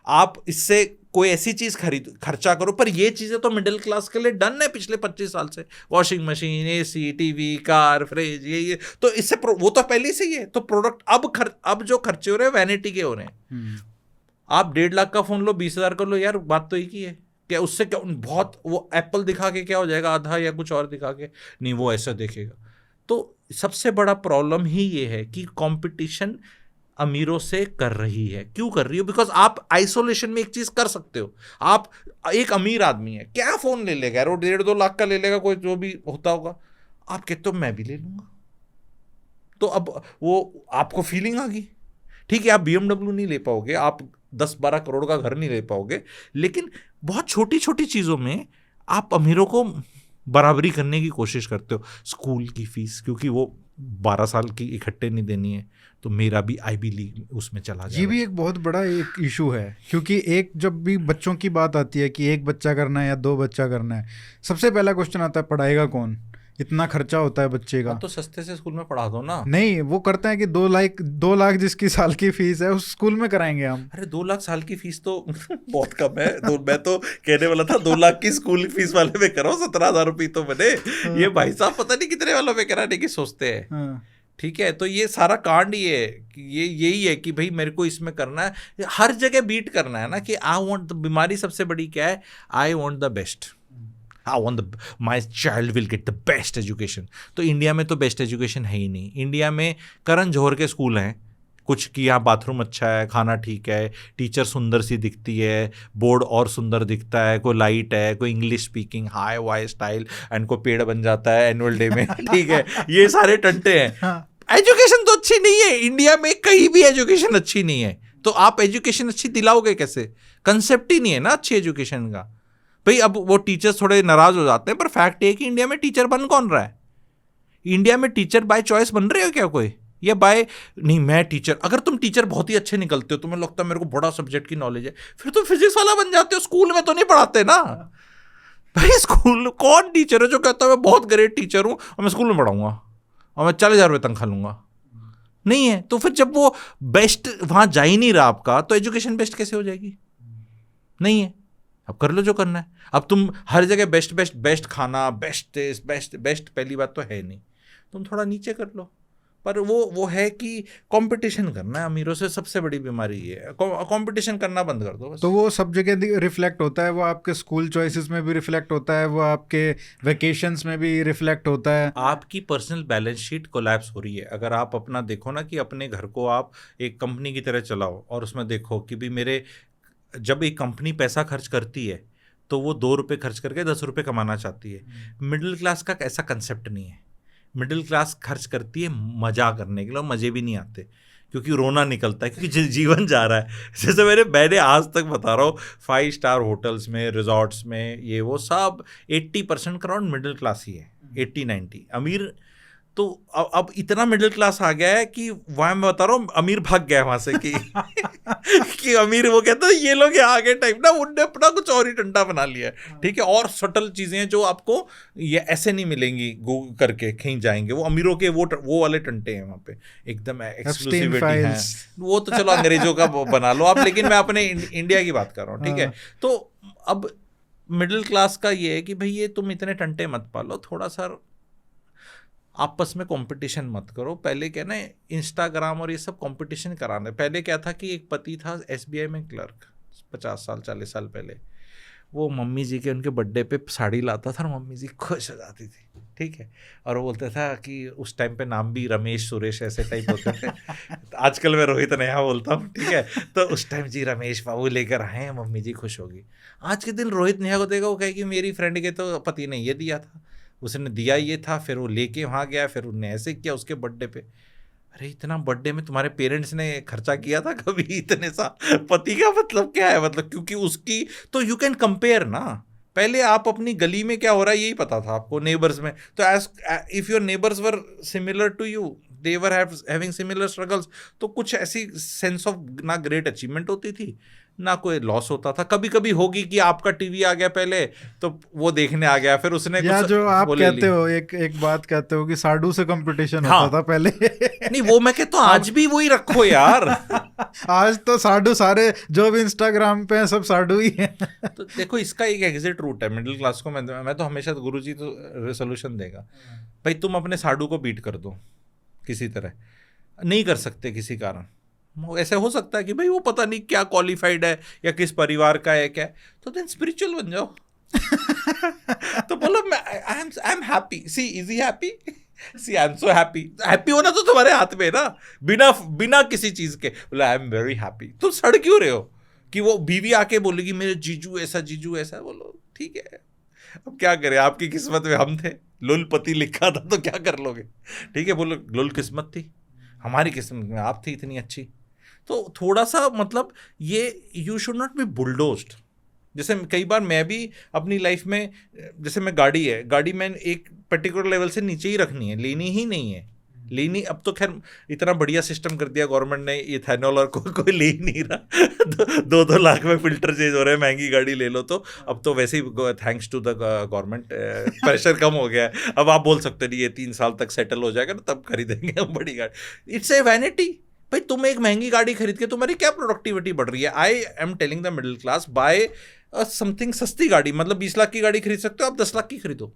आप इससे कोई ऐसी चीज़ खर्चा करो। पर ये चीज़ें तो मिडिल क्लास के लिए डन है पिछले 25 साल से, washing machine, AC, TV, car, fridge, ये तो इससे वो तो पहले से ही है। तो प्रोडक्ट अब जो खर्चे हो रहे हैं वैनिटी के हो रहे हैं। आप 1.5 लाख का फ़ोन लो, 20,000 का लो, यार बात तो एक ही है। क्या उससे क्या बहुत वो एप्पल दिखा के क्या हो जाएगा आधा, या कुछ और दिखा के नहीं, वो ऐसा देखेगा। तो सबसे बड़ा प्रॉब्लम ही ये है कि कंपटीशन अमीरों से कर रही है। क्यों कर रही हो? बिकॉज आप आइसोलेशन में एक चीज कर सकते हो। आप एक अमीर आदमी है, क्या फोन ले लेगा यार, वो 1.5-2 लाख का ले लेगा, कोई जो भी होता होगा। आप कहते हो मैं भी ले लूंगा, तो अब वो आपको फीलिंग आ गई। ठीक है, आप BMW नहीं ले पाओगे, आप 10-12 करोड़ का घर नहीं ले पाओगे, लेकिन बहुत छोटी छोटी चीज़ों में आप अमीरों को बराबरी करने की कोशिश करते हो। स्कूल की फीस, क्योंकि वो 12 साल की इकट्ठे नहीं देनी है, तो मेरा भी IB लीग उसमें चला जाए। ये भी एक बहुत बड़ा एक इशू है, क्योंकि एक जब भी बच्चों की बात आती है कि 1 बच्चा करना है या 2 बच्चा करना है, सबसे पहला क्वेश्चन आता है पढ़ाएगा कौन, इतना खर्चा होता है बच्चे का। तो सस्ते से स्कूल में पढ़ा दो ना। नहीं, वो करते हैं कि 2 लाख जिसकी साल की फीस है उस स्कूल में कराएंगे हम। अरे 2 लाख साल की फीस तो बहुत कम है। मैं तो कहने वाला था 2 लाख की स्कूल फीस वाले में कराओ, 17,000 रुपये तो बने। ये भाई साहब पता नहीं कितने वालों में कराने की सोचते हैं। ठीक है, तो ये सारा कांड ये है कि यही है कि भाई मेरे को इसमें करना है, हर जगह बीट करना है ना, कि आई वांट। बीमारी सबसे बड़ी क्या है, I want the best, I want my child will get the best education. तो इंडिया में तो बेस्ट एजुकेशन है ही नहीं। इंडिया में करण जौहर के स्कूल हैं कुछ, कि यहाँ बाथरूम अच्छा है, खाना ठीक है, टीचर सुंदर सी दिखती है, बोर्ड और सुंदर दिखता है, कोई लाइट है, कोई English speaking, hi-fi style, and कोई पेड़ बन जाता है एनुअल डे में ठीक है, ये सारे टंटे हैं। एजुकेशन तो अच्छी नहीं है इंडिया में, कहीं भी एजुकेशन अच्छी नहीं है। तो आप एजुकेशन अच्छी दिलाओगे कैसे? कंसेप्ट ही नहीं है ना अच्छी एजुकेशन का। भाई अब वो टीचर्स थोड़े नाराज हो जाते हैं, पर फैक्ट ये कि इंडिया में टीचर बन कौन रहा है? इंडिया में टीचर बाय चॉइस बन रहे हो क्या कोई, या बाय नहीं मैं टीचर? अगर तुम टीचर बहुत ही अच्छे निकलते हो, तुम्हें लगता है मेरे को बड़ा सब्जेक्ट की नॉलेज है, फिर तुम फिजिक्स वाला बन जाते हो। स्कूल में तो नहीं पढ़ाते ना भाई। स्कूल कौन टीचर है जो कहता है मैं बहुत ग्रेट टीचर हूं और मैं स्कूल में पढ़ाऊंगा और मैं 40,000 रुपये तनख्वाह लूंगा? नहीं है। तो फिर जब वो बेस्ट वहां जा ही नहीं रहा आपका, तो एजुकेशन बेस्ट कैसे हो जाएगी? नहीं है। अब कर लो जो करना है। अब तुम हर जगह बेस्ट बेस्ट बेस्ट खाना, बेस्ट टेस्ट, बेस्ट बेस्ट, पहली बात तो है नहीं। तुम थोड़ा नीचे कर लो। पर वो है कि कंपटीशन करना है अमीरों से, सबसे बड़ी बीमारी ये है। कंपटीशन करना बंद कर दो बस। तो वो सब जगह रिफ्लेक्ट होता है, वो आपके स्कूल चॉइसेस में भी रिफ्लेक्ट होता है, वो आपके वेकेशंस में भी रिफ्लेक्ट होता है। आपकी पर्सनल बैलेंस शीट कोलैप्स हो रही है। अगर आप अपना देखो ना, कि अपने घर को आप एक कंपनी की तरह चलाओ, और उसमें देखो कि भी मेरे, जब एक कंपनी पैसा खर्च करती है तो वो 2 रुपये खर्च करके 10 रुपये कमाना चाहती है। मिडिल क्लास का ऐसा कंसेप्ट नहीं है। मिडिल क्लास खर्च करती है मजा करने के लिए, मज़े भी नहीं आते क्योंकि रोना निकलता है, क्योंकि जीवन जा रहा है। जैसे मैंने आज तक बता रहा हूँ, 5 स्टार होटल्स में, रिजॉर्ट्स में, ये वो सब 80% क्राउड मिडिल क्लास ही है, 80-90 अमीर। तो अब इतना मिडिल क्लास आ गया है कि वहाँ मैं बता रहा हूँ, अमीर भाग गया वहाँ से कि कि अमीर वो कहता है ये लोग यहाँ आगे टाइप ना, उनने अपना कुछ और ही डंडा बना लिया है। ठीक है, और सटल चीज़ें हैं जो आपको ये ऐसे नहीं मिलेंगी करके कहीं जाएंगे। वो अमीरों के वो वाले टंटे हैं वहाँ पे, एकदम एक्सक्लूसिविटी है। वो तो चलो अंग्रेजों का बना लो आप, लेकिन मैं अपने इंडिया की बात कर रहा हूँ। ठीक है, तो अब मिडिल क्लास का ये है कि भाई ये तुम इतने टंटे मत पालो, थोड़ा सा आपस में कंपटीशन मत करो। पहले क्या ना, इंस्टाग्राम और ये सब कंपटीशन कराने, पहले क्या था कि एक पति था SBI में क्लर्क, 50 साल 40 साल पहले, वो मम्मी जी के उनके बर्थडे पे साड़ी लाता था और मम्मी जी खुश हो जाती थी, ठीक है। और वो बोलता था कि उस टाइम पे नाम भी रमेश सुरेश ऐसे टाइप होते थे। तो आजकल मैं रोहित नेहा बोलता हूँ, ठीक है। तो उस टाइम जी रमेश बाबू लेकर आए हैं, मम्मी जी खुश होगी। आज के दिन रोहित नेहा को देखा, वो कहे कि मेरी फ्रेंड के तो पति ने ये दिया था, उसने दिया ये था, फिर वो लेके वहाँ गया, फिर उन्होंने ऐसे किया उसके बर्थडे पे। अरे इतना बर्थडे में तुम्हारे पेरेंट्स ने खर्चा किया था कभी इतने सा? पति का मतलब क्या है, मतलब क्योंकि उसकी तो यू कैन कंपेयर ना। पहले आप अपनी गली में क्या हो रहा है यही पता था आपको, नेबर्स में। तो as if your neighbours were similar to you, they were having similar struggles, तो कुछ ऐसी सेंस ऑफ ना ग्रेट अचीवमेंट होती थी ना कोई लॉस होता था। कभी कभी होगी कि आपका टीवी आ गया पहले तो वो देखने आ गया, फिर उसने या कुछ जो आप वो ले कहते ली। हो, एक बात कहते हो कि साडू से कंपटीशन हाँ। होता था पहले। नहीं वो मैं कहता हूँ आज भी वही रखो यार। आज तो साडू सारे जो भी इंस्टाग्राम पे हैं सब साडू ही हैं। तो देखो इसका एक एग्जिट रूट है मिडिल क्लास को। मैं तो हमेशा गुरुजी तो रेसोल्यूशन देगा, भाई तुम अपने साडू को बीट कर दो किसी तरह। नहीं कर सकते किसी कारण, ऐसे हो सकता है कि भाई वो पता नहीं क्या क्वालिफाइड है या किस परिवार का है क्या, तो देन स्पिरिचुअल बन जाओ। तो बोलो I am happy, see is he happy, see I am so happy. Happy होना तो तुम्हारे हाथ में है ना, बिना बिना किसी चीज के। बोला आई एम वेरी हैप्पी, तुम सड़ क्यों रहे हो कि वो बीवी आके बोलेगी मेरे जीजू ऐसा। बोलो ठीक है, अब क्या करें, आपकी किस्मत में हम थे, लुलपति लिखा था तो क्या कर लोगे, ठीक है। बोलो लुल किस्मत थी, हमारी किस्मत में आप थी इतनी अच्छी। तो थोड़ा सा मतलब ये यू शुड नॉट बी बुलडोज्ड। जैसे कई बार मैं भी अपनी लाइफ में, जैसे मैं गाड़ी में एक पर्टिकुलर लेवल से नीचे ही रखनी है, लेनी ही नहीं है लेनी। अब तो खैर इतना बढ़िया सिस्टम कर दिया गवर्नमेंट ने, इथेनॉल और कोई ले ही नहीं रहा। 2-2 लाख में फिल्टर चेंज हो रहे हैं, महंगी गाड़ी ले लो तो। अब तो वैसे ही thanks to the government pressure कम हो गया है। अब आप बोल सकते नहीं ये 3 साल तक सेटल हो जाएगा ना तब खरीदेंगे हम बड़ी गाड़ी। It's a vanity. भाई तुम एक महंगी गाड़ी खरीद के तुम्हारी क्या प्रोडक्टिविटी बढ़ रही है? I am telling the middle class, buy something सस्ती गाड़ी। मतलब 20 लाख की गाड़ी खरीद सकते हो आप, 10 लाख की खरीदो,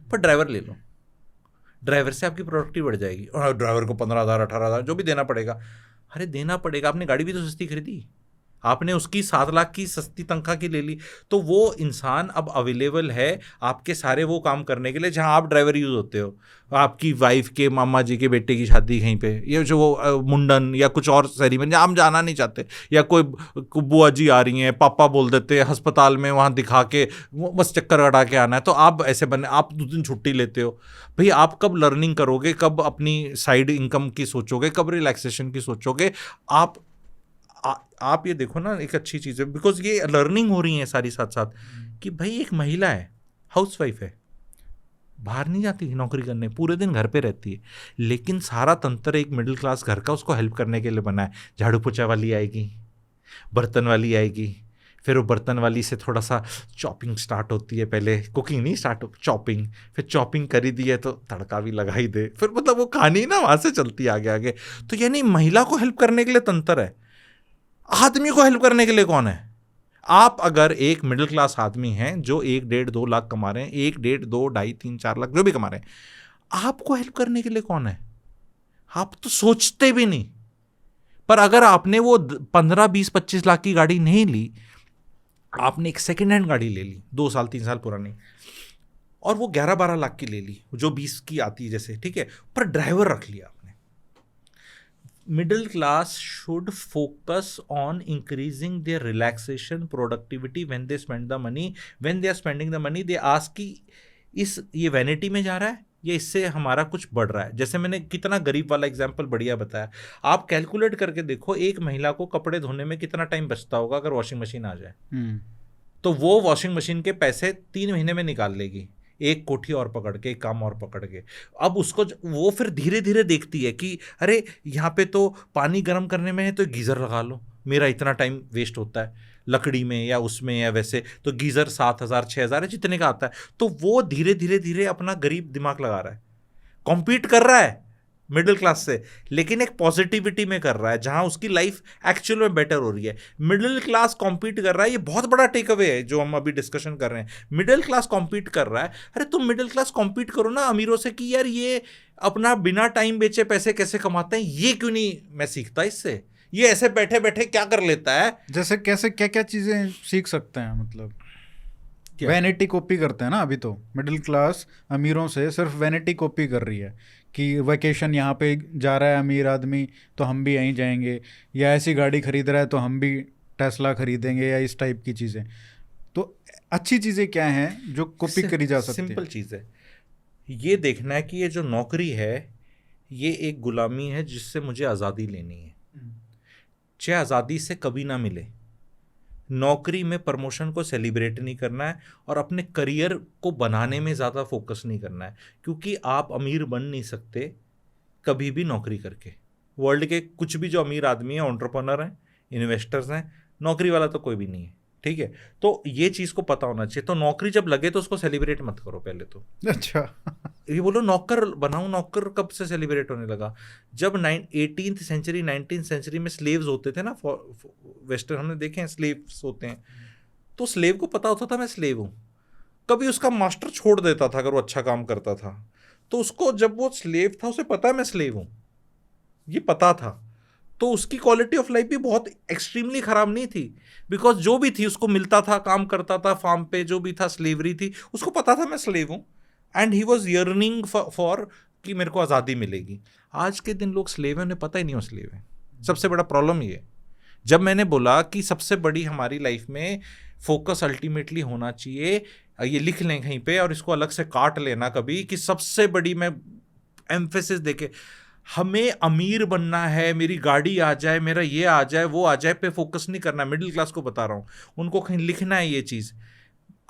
पर ड्राइवर ले लो। ड्राइवर से आपकी प्रोडक्टिविटी बढ़ जाएगी। और ड्राइवर को 15,000 18,000 जो भी देना पड़ेगा, अरे देना पड़ेगा, आपने गाड़ी भी तो सस्ती खरीदी, आपने उसकी 7 लाख की सस्ती तनख्वाह की ले ली। तो वो इंसान अब अवेलेबल है आपके सारे वो काम करने के लिए जहां आप ड्राइवर यूज होते हो। आपकी वाइफ के मामा जी के बेटे की शादी कहीं पे, या जो वो मुंडन या कुछ और सेरेमनी आप जाना नहीं चाहते, या कोई बुआ जी आ रही हैं, पापा बोल देते हैं अस्पताल में, वहाँ दिखा के बस चक्कर कटा के आना है, तो आप ऐसे बने, आप 2 दिन छुट्टी लेते हो। भाई आप कब लर्निंग करोगे, कब अपनी साइड इनकम की सोचोगे, कब रिलैक्सेशन की सोचोगे? आप ये देखो ना, एक अच्छी चीज़ है, बिकॉज ये लर्निंग हो रही है सारी साथ साथ, कि भाई एक महिला है, हाउसवाइफ है, बाहर नहीं जाती नौकरी करने, पूरे दिन घर पे रहती है, लेकिन सारा तंत्र एक मिडिल क्लास घर का उसको हेल्प करने के लिए बना है। झाड़ू पोछा वाली आएगी, बर्तन वाली आएगी, फिर वो बर्तन वाली से थोड़ा सा चॉपिंग स्टार्ट होती है, पहले कुकिंग नहीं स्टार्ट हो, चॉपिंग, फिर चॉपिंग करी दी है तो तड़का भी लगा ही दे, फिर मतलब वो कहानी ना वहाँ से चलती है आगे आगे। तो यानी महिला को हेल्प करने के लिए तंत्र है, आदमी को हेल्प करने के लिए कौन है? आप अगर एक मिडिल क्लास आदमी हैं जो 1-1.5-2 लाख कमा रहे हैं, 1-1.5 2 2.5 3 4 लाख जो भी कमा रहे हैं, आपको हेल्प करने के लिए कौन है? आप तो सोचते भी नहीं। पर अगर आपने वो 15-20-25 लाख की गाड़ी नहीं ली, आपने एक सेकेंड हैंड गाड़ी ले ली 2 साल 3 साल पुरानी, और वो 11-12 लाख की ले ली जो 20 की आती है जैसे, ठीक है, पर ड्राइवर रख लिया। Middle class should focus on increasing their relaxation, productivity when they spend the money. When they are spending the money, they ask कि ये वैनिटी में जा रहा है या इससे हमारा कुछ बढ़ रहा है। जैसे मैंने कितना गरीब वाला एग्जांपल बढ़िया बताया, आप कैलकुलेट करके देखो एक महिला को कपड़े धोने में कितना टाइम बचता होगा अगर वॉशिंग मशीन आ जाए। तो वो वॉशिंग मशीन के पैसे 3 महीने में निकाल लेगी, एक कोठी और पकड़ के, एक काम और पकड़ के। अब उसको वो फिर धीरे धीरे देखती है कि अरे यहाँ पे तो पानी गर्म करने में है तो गीज़र लगा लो, मेरा इतना टाइम वेस्ट होता है लकड़ी में या उसमें या वैसे, तो गीज़र 7,000 6,000 है जितने का आता है। तो वो धीरे धीरे धीरे अपना गरीब दिमाग लगा रहा है, कॉम्पीट कर रहा है मिडिल क्लास से, लेकिन एक पॉजिटिविटी में कर रहा है जहां उसकी लाइफ एक्चुअल में बेटर हो रही है। मिडिल क्लास कॉम्पीट कर रहा है, ये बहुत बड़ा टेक अवे है जो हम अभी डिस्कशन कर रहे हैं। मिडिल क्लास कॉम्पीट कर रहा है, अरे तुम मिडिल क्लास कॉम्पीट करो ना अमीरों से कि यार ये अपना बिना टाइम बेचे पैसे कैसे कमाते हैं, ये क्यों नहीं मैं सीखता इससे, ये ऐसे बैठे बैठे क्या कर लेता है। जैसे कैसे क्या क्या चीज़ें सीख सकते हैं मतलब? वैनिटी कॉपी करते हैं ना अभी तो, मिडिल क्लास अमीरों से सिर्फ वैनिटी कॉपी कर रही है कि वैकेशन यहाँ पे जा रहा है अमीर आदमी तो हम भी यहीं जाएंगे, या ऐसी गाड़ी खरीद रहा है तो हम भी टेस्ला खरीदेंगे, या इस टाइप की चीज़ें। तो अच्छी चीज़ें क्या हैं जो कॉपी करी जा सकती है? सिंपल चीज़ है, ये देखना है कि ये जो नौकरी है ये एक गुलामी है जिससे मुझे आज़ादी लेनी है, चाहे आज़ादी से कभी ना मिले। नौकरी में प्रमोशन को सेलिब्रेट नहीं करना है और अपने करियर को बनाने में ज़्यादा फोकस नहीं करना है, क्योंकि आप अमीर बन नहीं सकते कभी भी नौकरी करके। वर्ल्ड के कुछ भी जो अमीर आदमी हैं, एंटरप्रेन्योर हैं, इन्वेस्टर्स हैं, नौकरी वाला तो कोई भी नहीं है, ठीक है। तो ये चीज़ को पता होना चाहिए। तो नौकरी जब लगे तो उसको सेलिब्रेट मत करो पहले तो। अच्छा ये बोलो नौकर बनाऊं, नौकर कब से सेलिब्रेट होने लगा? जब 18th सेंचुरी 19th सेंचुरी में स्लेव्स होते थे ना, वेस्टर्न हमने देखे हैं स्लेव्स होते हैं, तो स्लेव को पता होता था मैं स्लेव हूँ। कभी उसका मास्टर छोड़ देता था अगर वो अच्छा काम करता था, तो उसको जब वो स्लेव था उसे पता है मैं स्लेव हूँ, ये पता था। तो उसकी क्वालिटी ऑफ लाइफ भी बहुत एक्सट्रीमली ख़राब नहीं थी, बिकॉज जो भी थी उसको मिलता था, काम करता था फार्म पे, जो भी था स्लेवरी थी, उसको पता था मैं स्लेव हूँ, and he was yearning for कि मेरे को आज़ादी मिलेगी। आज के दिन लोग स्लेव हैं, उन्हें पता ही नहीं हो स्लेव है। सबसे बड़ा प्रॉब्लम ये, जब मैंने बोला कि सबसे बड़ी हमारी लाइफ में फोकस अल्टीमेटली होना चाहिए, ये लिख लें कहीं पे और इसको अलग से काट लेना कभी, कि सबसे बड़ी, मैं एम्फेसिस देके, हमें अमीर बनना है, मेरी गाड़ी आ जाए, मेरा ये आ जाए, वो आ जाए पे फोकस नहीं करना। मिडिल क्लास को बता रहा हूँ, उनको कहीं लिखना है ये चीज़,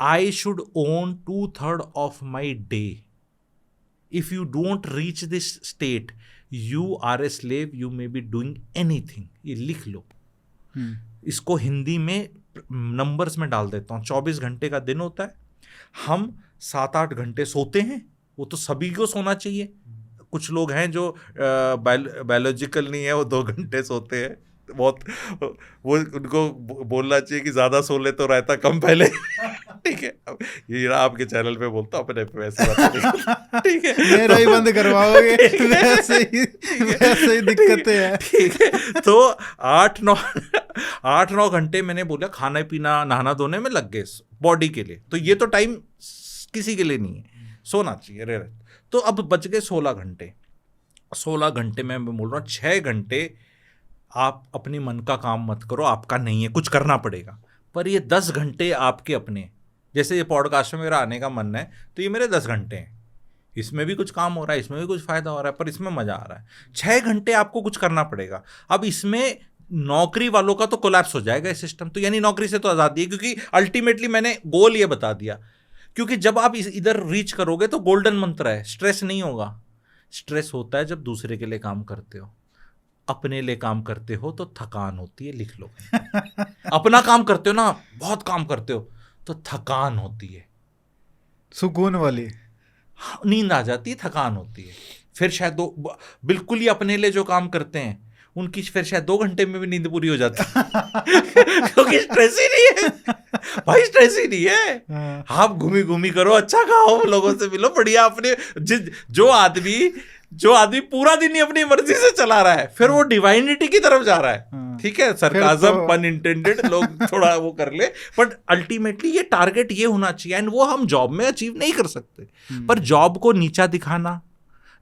I should own 2/3 of my day. If you don't reach this state you are a slave, you may be doing anything. ये लिख लो। इसको हिंदी में नंबर्स में डाल देता हूँ। 24 घंटे का दिन होता है, हम 7-8 घंटे सोते हैं, वो तो सभी को सोना चाहिए। कुछ लोग हैं जो बायोलॉजिकल नहीं है, वो 2 घंटे सोते हैं, बहुत, वो उनको बोलना चाहिए कि ज़्यादा सो ले तो रहता कम पहले। ठीक है, अब ये आपके चैनल पे बोलता हूँ, अपने पे वैसे बात नहीं, ठीक है, मेरा ही बंद करवाओगे, वैसे ही दिक्कतें हैं। ठीक है, तो 8-9 घंटे मैंने बोला खाना पीना नहाना धोने में लग गए बॉडी के लिए, तो ये तो टाइम किसी के लिए नहीं है, सोना चाहिए रे। तो अब बच गए 16 घंटे। 16 घंटे में मैं बोल रहा हूँ 6 घंटे आप अपने मन का काम मत करो, आपका नहीं है, कुछ करना पड़ेगा, पर ये 10 घंटे आपके अपने। जैसे ये पॉडकास्ट में मेरा आने का मन है तो ये मेरे 10 घंटे हैं, इसमें भी कुछ काम हो रहा है, इसमें भी कुछ फ़ायदा हो रहा है, पर इसमें मज़ा आ रहा है। 6 घंटे आपको कुछ करना पड़ेगा। अब इसमें नौकरी वालों का तो कोलैप्स हो जाएगा ये सिस्टम, तो यानी नौकरी से तो आज़ादी है, क्योंकि अल्टीमेटली मैंने गोल ये बता दिया। क्योंकि जब आप इधर रीच करोगे तो गोल्डन मंत्र है, स्ट्रेस नहीं होगा। स्ट्रेस होता है जब दूसरे के लिए काम करते हो, अपने लिए काम करते हो तो थकान होती है, लिख लो। अपना काम करते हो ना, बहुत काम करते हो तो थकान होती है, सुकून वाली नींद आ जाती है, थकान होती है। फिर शायद बिल्कुल ही अपने लिए जो काम करते हैं उनकी फिर शायद 2 घंटे में भी नींद पूरी हो जाती है। क्योंकि स्ट्रेस ही नहीं है भाई, स्ट्रेस ही नहीं है। आप घूमी घूमी करो, अच्छा खाओ, लोगों से मिलो, बढ़िया। अपने जो आदमी पूरा दिन ही अपनी मर्जी से चला रहा है, फिर वो डिवाइनिटी की तरफ जा रहा है। ठीक है, सरकाज़म पन इंटेंडेड, लोग थोड़ा वो कर ले, बट अल्टीमेटली ये टारगेट ये होना चाहिए, एंड वो हम जॉब में अचीव नहीं कर सकते। पर जॉब को नीचा दिखाना,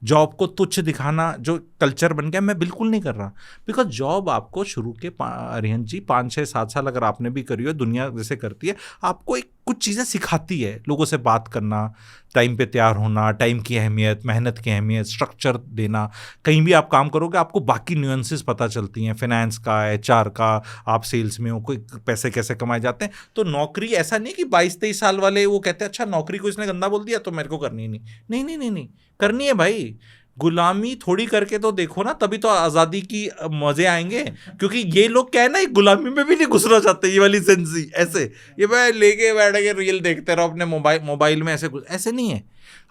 जॉब को तुच्छ दिखाना जो कल्चर बन गया, मैं बिल्कुल नहीं कर रहा। बिकॉज जॉब आपको शुरू के अरिहंत जी 5-6-7 साल अगर आपने भी करी हो, दुनिया जैसे करती है, आपको एक कुछ चीज़ें सिखाती है। लोगों से बात करना, टाइम पे तैयार होना, टाइम की अहमियत, मेहनत की अहमियत, स्ट्रक्चर देना। कहीं भी आप काम करोगे आपको बाकी न्यूएंसेस पता चलती हैं, फाइनेंस का, HR का, आप सेल्स में हो, कोई पैसे कैसे कमाए जाते हैं। तो नौकरी ऐसा नहीं कि 22-23 साल वाले वो कहते हैं अच्छा नौकरी को इसने गंदा बोल दिया तो मेरे को करनी ही नहीं, करनी है भाई। गुलामी थोड़ी करके तो देखो ना, तभी तो आज़ादी की मज़े आएंगे। क्योंकि ये लोग क्या है ना, गुलामी में भी नहीं घुसना चाहते, ये वाली सेंसी ऐसे, ये भाई लेके बैठ के रील देखते रहो अपने मोबाइल में, ऐसे नहीं है।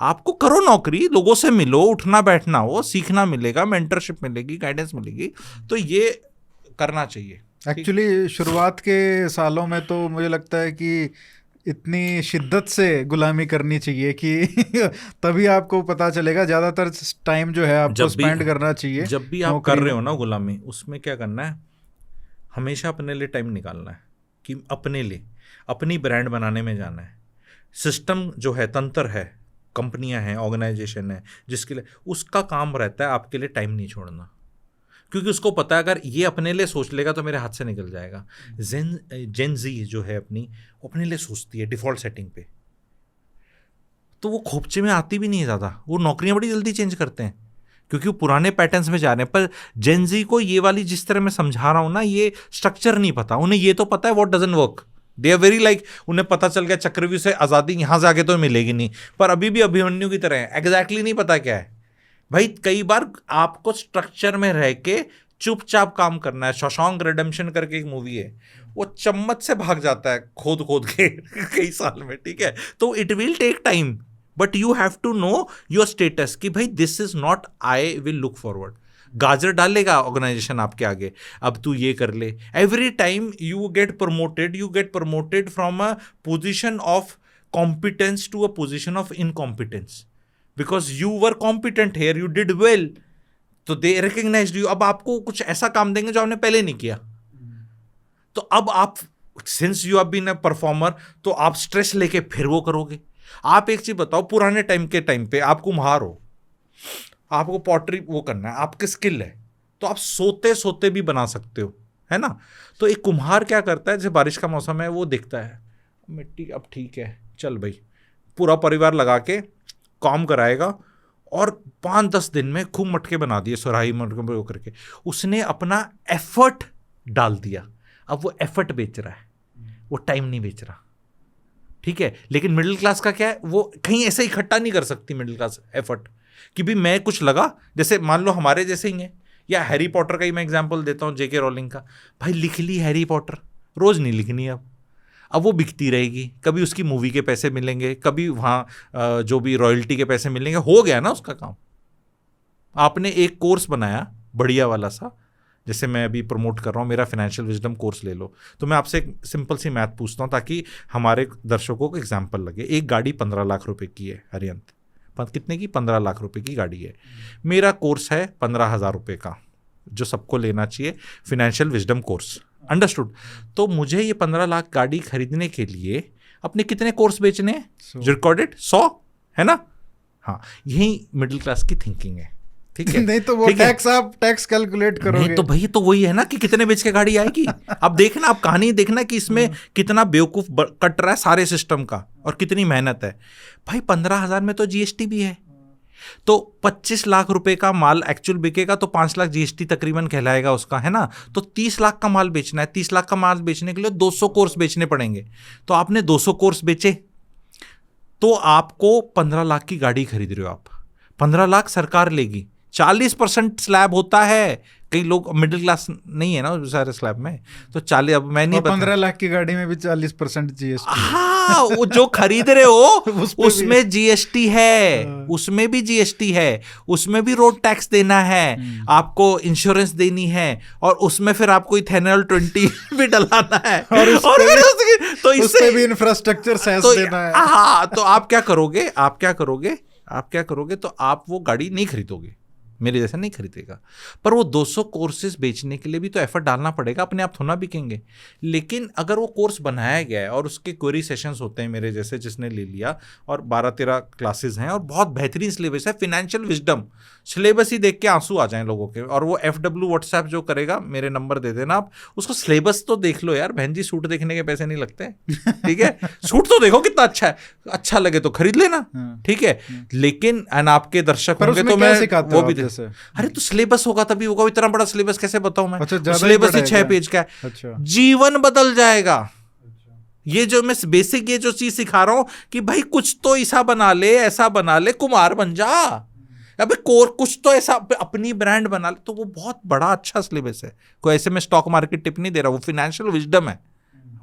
आपको करो नौकरी, लोगों से मिलो, उठना बैठना हो, सीखना मिलेगा, मेंटरशिप मिलेगी, गाइडेंस मिलेगी, तो ये करना चाहिए। एक्चुअली शुरुआत के सालों में तो मुझे लगता है कि इतनी शिद्दत से गुलामी करनी चाहिए कि तभी आपको पता चलेगा। ज़्यादातर टाइम जो है आपको स्पेंड करना चाहिए। जब भी आप कर रहे हो ना गुलामी, उसमें क्या करना है, हमेशा अपने लिए टाइम निकालना है, कि अपने लिए अपनी ब्रांड बनाने में जाना है। सिस्टम जो है, तंत्र है, कंपनियां हैं, ऑर्गेनाइजेशन है, जिसके लिए उसका काम रहता है आपके लिए टाइम नहीं छोड़ना, क्योंकि उसको पता है अगर ये अपने लिए सोच लेगा तो मेरे हाथ से निकल जाएगा। जेन जी जो है वो अपने लिए सोचती है डिफॉल्ट सेटिंग पे, तो वो खोपचे में आती भी नहीं है ज़्यादा, वो नौकरियां बड़ी जल्दी चेंज करते हैं क्योंकि वो पुराने पैटर्न्स में जा रहे हैं। पर जेन जी को ये वाली जिस तरह मैं समझा रहा हूँ ना, ये स्ट्रक्चर नहीं पता उन्हें। ये तो पता है what doesn't work, they are very like, उन्हें पता चल गया चक्रव्यूह से आज़ादी यहाँ से आगे तो मिलेगी नहीं, पर अभी भी अभिमन्यु की तरह है, एग्जैक्टली नहीं पता क्या है भाई। कई बार आपको स्ट्रक्चर में रह के चुपचाप काम करना है। शशांक रिडेम्पशन करके एक मूवी है, वो चम्मच से भाग जाता है खोद खोद के कई साल में, ठीक है। तो it will take time, but you have to know your status कि भाई this is not, I will look forward. गाजर डालेगा ऑर्गेनाइजेशन आपके आगे, अब तू ये कर ले। Every time you get promoted from a position of competence to a position of incompetence, because you were competent here, you did well, तो दे रिकग्नाइज्ड यू। अब आपको कुछ ऐसा काम देंगे जो आपने पहले नहीं किया, तो अब आप, since you have been a performer, तो आप स्ट्रेस लेके फिर वो करोगे। आप एक चीज बताओ, पुराने टाइम पे आप कुम्हार हो, आपको पॉटरी वो करना है, आपकी स्किल है, तो आप सोते सोते भी बना सकते हो, है ना। तो एक कुम्हार क्या करता है, जैसे बारिश का मौसम है, वो देखता है मिट्टी अब ठीक है, चल भाई, पूरा परिवार लगा के काम कराएगा, और 5-10 दिन में खूब मटके बना दिए, सुराही मटके करके उसने अपना एफर्ट डाल दिया। अब वो एफर्ट बेच रहा है, वो टाइम नहीं बेच रहा, ठीक है। लेकिन मिडिल क्लास का क्या है, वो कहीं ऐसे इकट्ठा नहीं कर सकती मिडिल क्लास एफर्ट कि भी मैं कुछ लगा, जैसे मान लो हमारे जैसे ही हैं, या हैरी पॉटर का ही मैं एग्जांपल देता हूँ, जेके रोलिंग का। भाई लिख ली हैरी पॉटर, रोज नहीं लिखनी अब वो बिकती रहेगी, कभी उसकी मूवी के पैसे मिलेंगे, कभी वहाँ जो भी रॉयल्टी के पैसे मिलेंगे, हो गया ना उसका काम। आपने एक कोर्स बनाया बढ़िया वाला सा, जैसे मैं अभी प्रमोट कर रहा हूँ, मेरा फाइनेंशियल विजडम कोर्स ले लो, तो मैं आपसे एक सिंपल सी मैथ पूछता हूँ ताकि हमारे दर्शकों को एग्जाम्पल लगे। एक गाड़ी 15 लाख रुपए की है, हरियंत कितने की, 15 लाख रुपए की गाड़ी है। मेरा कोर्स है 15,000 रुपये का, जो सबको लेना चाहिए, फाइनेंशियल विजडम कोर्स, अंडरस्टूड। तो मुझे ये 15 लाख गाड़ी खरीदने के लिए अपने कितने कोर्स बेचने हैं, जो रिकॉर्डेड 100 है ना। हाँ, यही मिडिल क्लास की थिंकिंग है, ठीक है। नहीं तो वो टैक्स, आप टैक्स कैलकुलेट करोगे, नहीं तो भाई तो वही है ना कि कितने बेच के गाड़ी आएगी। अब देखना, आप कहानी देखना कि इसमें कितना बेवकूफ कट रहा है सारे सिस्टम का, और कितनी मेहनत है। भाई 15,000 में तो जीएसटी भी है, तो 25 लाख रुपए का माल एक्चुअल बिकेगा तो 5 लाख जीएसटी तकरीबन कहलाएगा उसका, है ना। तो 30 लाख का माल बेचना है, 30 लाख का माल बेचने के लिए 200 कोर्स बेचने पड़ेंगे। तो आपने 200 कोर्स बेचे, तो आपको 15 लाख की गाड़ी खरीद रहे हो आप। 15 लाख सरकार लेगी, 40% स्लैब होता है। कई लोग मिडिल क्लास नहीं है ना सारे स्लैब में, तो 40, अब मैं नहीं 15 लाख की गाड़ी में भी 40% जीएसटी। हाँ, वो जो खरीद रहे हो उसमें जीएसटी है, उसमें भी जीएसटी है, उसमें भी रोड टैक्स देना है, आपको इंश्योरेंस देनी है, और उसमें फिर आपको इथेनॉल 20 भी डलाना है, और तो इससे भी इंफ्रास्ट्रक्चर सेस देना है। हाँ, तो आप क्या करोगे, तो आप वो गाड़ी नहीं खरीदोगे, मेरे जैसा नहीं खरीदेगा। पर वो 200 कोर्सेज बेचने के लिए भी तो एफर्ट डालना पड़ेगा, अपने आप थोड़ा बिकेंगे। लेकिन अगर वो कोर्स बनाया गया है और उसके क्वेरी सेशंस होते हैं मेरे जैसे जिसने ले लिया, और 12-13 क्लासेस हैं और बहुत बेहतरीन सिलेबस है, फाइनेंशियल विजडम सिलेबस ही देख के आंसू आ जाएं लोगों के। और वो FW व्हाट्सएप जो करेगा, मेरे नंबर दे देना आप, उसको सिलेबस तो देख लो यार। बहन जी, सूट देखने के पैसे नहीं लगते, ठीक है। सूट तो देखो कितना अच्छा है, अच्छा लगे तो खरीद लेना, ठीक है। लेकिन आपके दर्शक होंगे तो मैं वो भी, अरे तो सिलेबस होगा तभी होगा, इतना बड़ा सिलेबस कैसे बताऊं मैं। अच्छा, सिलेबस ही 6 पेज का है। अच्छा। जीवन बदल जाएगा। ये जो मैं बेसिक ये जो चीज सिखा रहा हूं कि भाई कुछ तो ऐसा बना ले, ऐसा बना ले, कुमार बन जा, अबे कुछ तो ऐसा अपनी ब्रांड बना ले। तो वो बहुत बड़ा अच्छा सिलेबस है, कोई ऐसे में स्टॉक मार्केट टिप नहीं दे रहा, वो फाइनेंशियल विजडम है,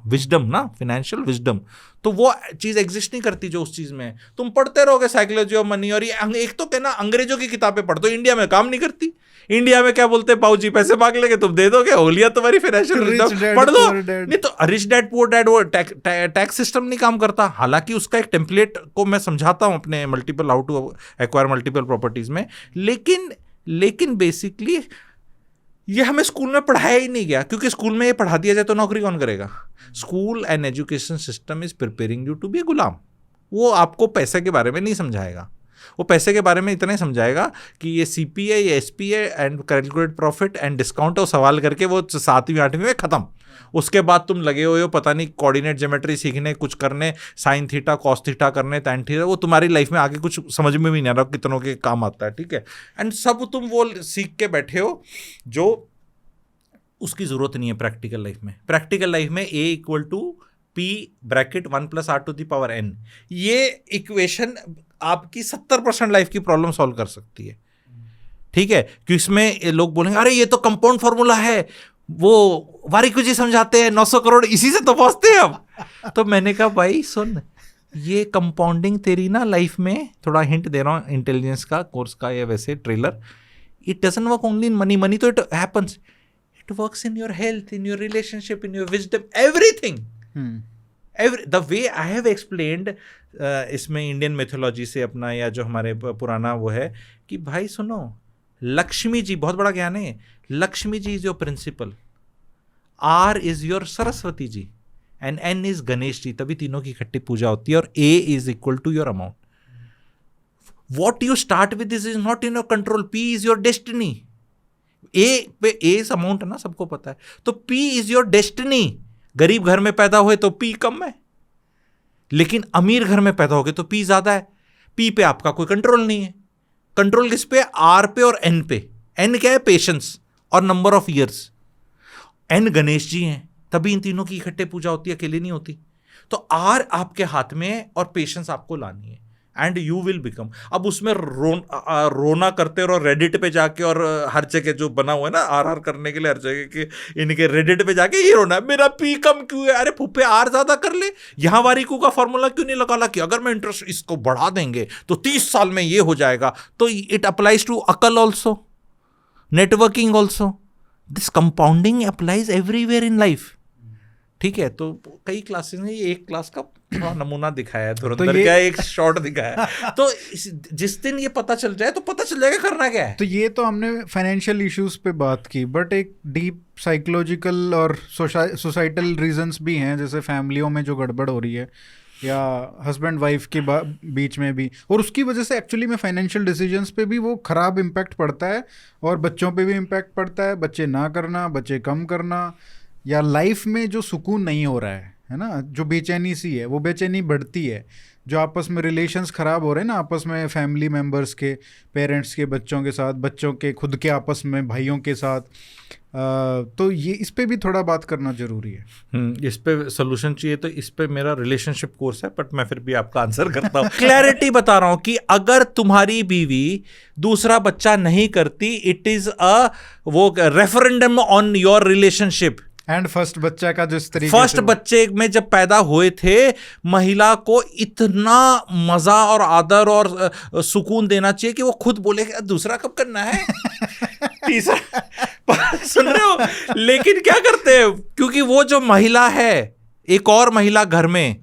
विजडम ना, फाइनेंशियल विजडम। तो वो चीज एग्जिस्ट नहीं करती जो उस चीज में है। तुम पढ़ते रहोगे साइकोलॉजी ऑफ मनी, और ये एक तो कहना अंग्रेजों की किताबें पढ़ दो, इंडिया में काम नहीं करती। इंडिया में क्या बोलते हैं, पाऊजी पैसे मांग लेंगे, तुम दे दोगे, हो लिया तुम्हारी फाइनेंशियल विजडम, पढ़ दो। नहीं तो रिच डैड पुअर डैड, वो टैक्स सिस्टम नहीं काम करता। हालांकि उसका एक टेम्पलेट को मैं समझाता हूं अपने multiple how to acquire multiple properties में, लेकिन बेसिकली ये हमें स्कूल में पढ़ाया ही नहीं गया, क्योंकि स्कूल में ये पढ़ा दिया जाए तो नौकरी कौन करेगा। School and education system is preparing you to be a गुलाम। वो आपको पैसे के बारे में नहीं समझाएगा। वो पैसे के बारे में इतना ही समझाएगा कि ये CPA या SPA and calculate profit and discount है, सवाल करके वो 7वीं 8वीं में ख़त्म। उसके बाद तुम लगे हुए हो पता नहीं कोऑर्डिनेट ज्योमेट्री सीखने, कुछ करने, साइन थीटा कॉस थीटा करने, टैन थीटा, वो तुम्हारी लाइफ में आगे कुछ समझ में भी नहीं आ रहा कितनों के काम आता है, ठीक है। एंड सब तुम वो सीख के बैठे हो जो उसकी ज़रूरत नहीं है प्रैक्टिकल लाइफ में। प्रैक्टिकल लाइफ में A = P ब्रैकेट 1 + R⁴ ये इक्वेशन आपकी 70% लाइफ की प्रॉब्लम सॉल्व कर सकती है, ठीक है। कि इसमें लोग बोलेंगे अरे ये तो कंपाउंड फार्मूला है, वो वारिको जी समझाते हैं, 900 करोड़ इसी से तो पहुंचते हैं अब। तो मैंने कहा भाई सुन, ये कंपाउंडिंग तेरी ना लाइफ में, थोड़ा हिंट दे रहा हूँ इंटेलिजेंस का कोर्स का या वैसे trailer, it doesn't work only in money. Money तो it happens, it works in your health, in your relationship, in your wisdom, everything. The way I have explained इसमें इंडियन मिथोलॉजी से अपना, या जो हमारे पुराना वो है कि भाई सुनो, लक्ष्मी जी, बहुत बड़ा ज्ञान है, Lakshmi ji is your principal, R is your Saraswati ji, and N is Ganesh ji, तभी तीनों की इकट्ठी पूजा होती है। और A = your amount. What you start with is not in your control, P is your destiny. A is amount है ना, सबको पता है, तो P इज योर डेस्टिनी। गरीब घर में पैदा हुए तो P कम है, लेकिन अमीर घर में पैदा हो गए तो P ज्यादा है। P पे आपका कोई कंट्रोल नहीं है। कंट्रोल किस पे? R पे और N पे। N क्या है? पेशेंस और number of years. N Ganesh ji हैं, तभी इन तीनों की इकट्ठे पूजा होती है, अकेले नहीं होती। तो R आपके हाथ में है और पेशेंस आपको लानी है, एंड यू विल बिकम। अब उसमें रोना करते रहो रेडिट पे जाके, और हर जगह जो बना हुआ है ना RR करने के लिए, हर जगह के इनके रेडिट पे जाके ये रोना है मेरा P कम क्यों है, अरे फुप्पे R ज्यादा कर ले। यहाँ वारिको का फॉर्मूला क्यों नहीं लगा कि अगर मैं इंटरेस्ट इसको बढ़ा देंगे तो 30 साल में ये हो जाएगा। तो इट अप्लाइज टू अकल also, networking also, this compounding applies everywhere in life, ठीक है। तो कई क्लासेस में ये एक क्लास का थोड़ा नमूना दिखाया है, धुरंधर क्या एक शॉर्ट दिखाया है। तो जिस दिन ये पता चल जाए तो पता चल जाएगा करना क्या है। तो ये तो हमने फाइनेंशियल इश्यूज पे बात की, बट एक डीप साइकोलॉजिकल और सोसाइटल रीजंस भी हैं, जैसे फैमिलियों में जो गड़बड़ हो रही है, या हस्बैंड वाइफ के बीच में भी, और उसकी वजह से एक्चुअली में फाइनेंशियल डिसीजंस पे भी वो खराब इम्पैक्ट पड़ता है, और बच्चों पे भी इम्पैक्ट पड़ता है, बच्चे ना करना, बच्चे कम करना, या लाइफ में जो सुकून नहीं हो रहा है ना, जो बेचैनी सी है, वो बेचैनी बढ़ती है। जो आपस में रिलेशंस ख़राब हो रहे हैं ना, आपस में फैमिली मेम्बर्स के, पेरेंट्स के बच्चों के साथ, बच्चों के खुद के आपस में भाइयों के साथ, तो ये इस पे भी थोड़ा बात करना ज़रूरी है। इस पे सोल्यूशन चाहिए तो इस पे मेरा रिलेशनशिप कोर्स है, बट मैं फिर भी आपका आंसर करता हूँ। क्लैरिटी बता रहा हूँ कि अगर तुम्हारी बीवी दूसरा बच्चा नहीं करती, इट इज़ वो referendum on your relationship. And first बच्चा का जिस तरीके फर्स्ट बच्चे में जब पैदा हुए थे, महिला को इतना मजा और आदर और सुकून देना चाहिए कि वो खुद बोले दूसरा कब करना है, तीसरा। सुन रहे हो? लेकिन क्या करते हैं, क्योंकि वो जो महिला है, एक और महिला घर में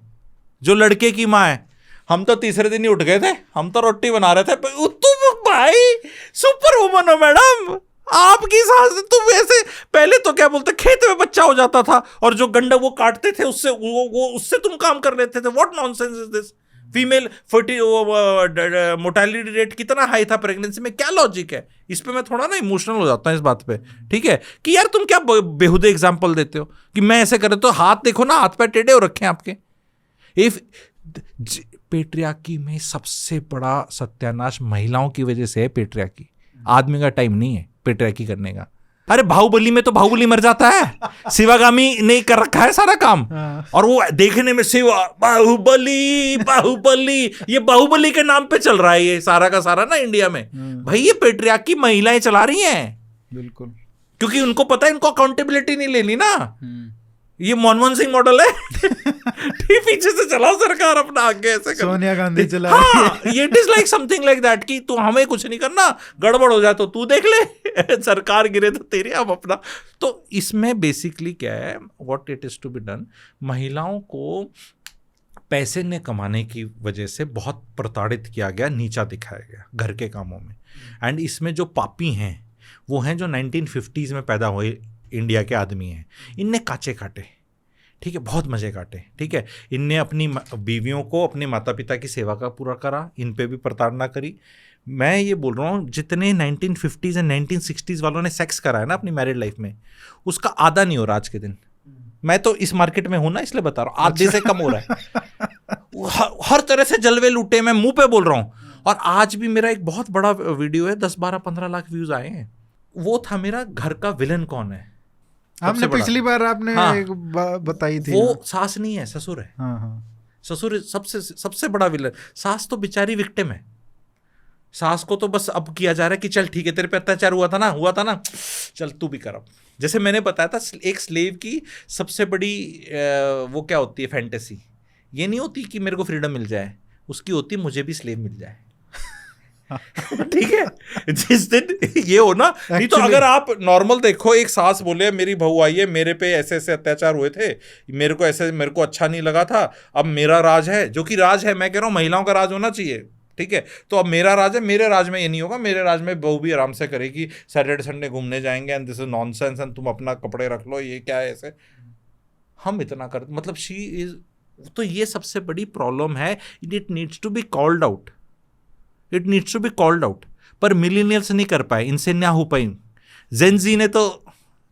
जो लड़के की माँ है, हम तो तीसरे दिन ही उठ गए थे, हम तो रोटी बना रहे थे, तुम भाई सुपर वुमन हो मैडम, आपकी सास, तुम ऐसे पहले तो क्या बोलते, खेत में बच्चा हो जाता था और जो गंडा वो काटते थे उससे वो उससे तुम काम कर लेते थे। What nonsense is this? Female mortality rate कितना हाई था प्रेगनेंसी में, क्या लॉजिक है? इस पे मैं थोड़ा ना इमोशनल हो जाता हूँ इस बात पे, ठीक है, कि यार तुम क्या बेहुदे एग्जाम्पल देते हो कि मैं ऐसे करे, तो हाथ देखो ना, हाथ पैर टेढ़े हो रखे हैं आपके। इफ पेट्रियार्की में सबसे बड़ा सत्यानाश महिलाओं की वजह से है। पेट्रियार्की, आदमी का टाइम नहीं है पेट्रियार्की करने का। अरे बाहुबली में तो बाहुबली मर जाता है, शिवागामी ने कर रखा है सारा काम, और वो देखने में शिवा बाहुबली बाहुबली, ये बाहुबली के नाम पे चल रहा है ये सारा का सारा ना इंडिया में। भाई ये पेट्रियार्की महिलाएं चला रही हैं, बिल्कुल, क्योंकि उनको पता है इनको अकाउंटेबिलिटी नहीं लेनी ना। ये मनमोहन सिंह मॉडल है, पीछे से चलाओ सरकार अपना, आगे ऐसे सोनिया गांधी चला ये it is like something like that कि तू हमें कुछ नहीं करना, गड़बड़ हो जाए तो तू देख ले, सरकार गिरे तो तेरे, हम अपना। तो इसमें बेसिकली क्या है, what it is to be done, महिलाओं को पैसे ने कमाने की वजह से बहुत प्रताड़ित किया गया, नीचा दिखाया गया घर के कामों में। एंड इसमें जो पापी हैं वो हैं जो 1950s में पैदा हुए इंडिया के आदमी हैं, इनने काचे काटे, ठीक है, बहुत मजे काटे, ठीक है। इनने अपनी बीवियों को अपने माता पिता की सेवा का पूरा करा, इन पे भी प्रताड़ना करी। मैं ये बोल रहा हूँ जितने 1950s एंड 1960s वालों ने सेक्स करा है ना अपनी मैरिड लाइफ में, उसका आधा नहीं हो रहा आज के दिन। मैं तो इस मार्केट में हूं ना, इसलिए बता रहा हूँ, आधे से कम हो रहा है। हर तरह से जलवे लूटे, मैं मुंह पे बोल रहा हूँ। और आज भी मेरा एक बहुत बड़ा वीडियो है, 10-12-15 लाख व्यूज आए हैं। वो था मेरा घर का विलन कौन है। आपने पिछली बार आपने एक बताई थी, वो सास नहीं है, ससुर है। हाँ। ससुर सबसे बड़ा विलन। सास तो बेचारी विक्टिम है। सास को तो बस अब किया जा रहा है कि चल ठीक है, तेरे पे अत्याचार हुआ था ना, चल तू भी कर। अब जैसे मैंने बताया था, एक स्लेव की सबसे बड़ी वो क्या होती है फैंटेसी, ये नहीं होती कि मेरे को फ्रीडम मिल जाए, उसकी होती है मुझे भी स्लेव मिल जाए। ठीक है, जिस दिन ये हो ना, नहीं तो अगर आप नॉर्मल देखो, एक सास बोले मेरी बहू आई है, मेरे पे ऐसे ऐसे अत्याचार हुए थे, मेरे को अच्छा नहीं लगा था, अब मेरा राज है, जो कि राज है, मैं कह रहा हूँ महिलाओं का राज होना चाहिए, ठीक है। तो अब मेरा राज है, मेरे राज में ये नहीं होगा, मेरे राज में बहू भी आराम से करेगी, सैटरडे संडे घूमने जाएंगे, and this is nonsense, and तुम अपना कपड़े रख लो, ये क्या है ऐसे। हम इतना कर, मतलब शी इज, तो ये सबसे बड़ी प्रॉब्लम है। It needs to be called out, it needs to be called out. पर मिलीनियल्स नहीं कर पाए, इनसे ना हो पाई। जेनजी ने तो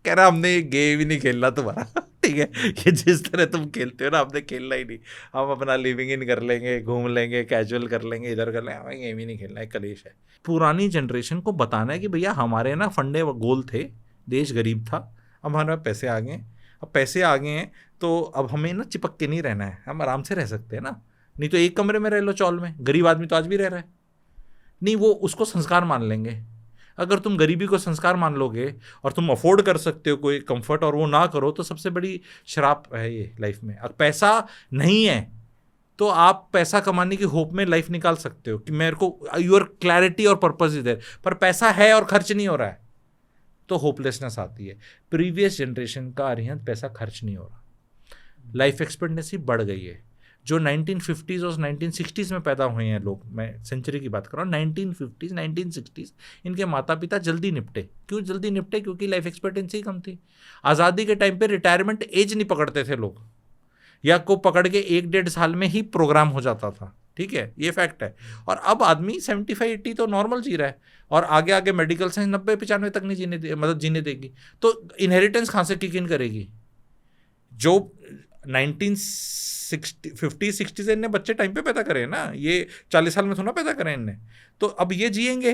कह रहा हमने गेम ही नहीं खेलना तुम्हारा, ठीक है, ये जिस तरह तुम खेलते हो ना, हमने खेलना ही नहीं, हम अपना लिविंग इन कर लेंगे, घूम लेंगे, कैजुअल कर लेंगे, इधर कर लेंगे, हमें गेम ही नहीं खेलना है, कलेश है। पुरानी जनरेशन को बताना है कि भैया हमारे ना फंडे गोल थे, देश गरीब था, अब हमारे पास पैसे आ गए, अब पैसे आ गए हैं तो अब हमें ना चिपक के नहीं रहना है, हम आराम से रह सकते हैं ना। नहीं तो एक कमरे में रह लो चौल में, गरीब आदमी तो आज भी रह रहा है। नहीं, वो उसको संस्कार मान लेंगे। अगर तुम गरीबी को संस्कार मान लोगे और तुम अफोर्ड कर सकते हो कोई कंफर्ट और वो ना करो, तो सबसे बड़ी शराब है ये लाइफ में। अगर पैसा नहीं है तो आप पैसा कमाने की होप में लाइफ निकाल सकते हो कि मेरे को योर क्लैरिटी और पर्पस इज देयर, पर पैसा है और खर्च नहीं हो रहा है तो होपलेसनेस आती है। प्रीवियस जनरेशन का अरिहंत पैसा खर्च नहीं हो रहा, लाइफ एक्सपेक्टेंसी बढ़ गई है। जो 1950s और 1960s में पैदा हुए हैं लोग, मैं सेंचुरी की बात कर रहा हूँ, 1950s 1960s, इनके माता पिता जल्दी निपटे। क्यों जल्दी निपटे? क्योंकि लाइफ एक्सपेक्टेंसी कम थी। आज़ादी के टाइम पे रिटायरमेंट एज नहीं पकड़ते थे लोग, या को पकड़ के 1-1.5 साल में ही प्रोग्राम हो जाता था, ठीक है, ये फैक्ट है। और अब आदमी 75-80 तो नॉर्मल जी रहा है, और आगे आगे मेडिकल साइंस 90-95 तक नहीं जीने देगी। तो इनहेरिटेंस कहाँ से किक इन करेगी? जो 1950-60 इनने बच्चे टाइम पे पैदा करे ना, ये 40 साल में थोड़ा पैदा करें इनने। तो अब ये जिएंगे,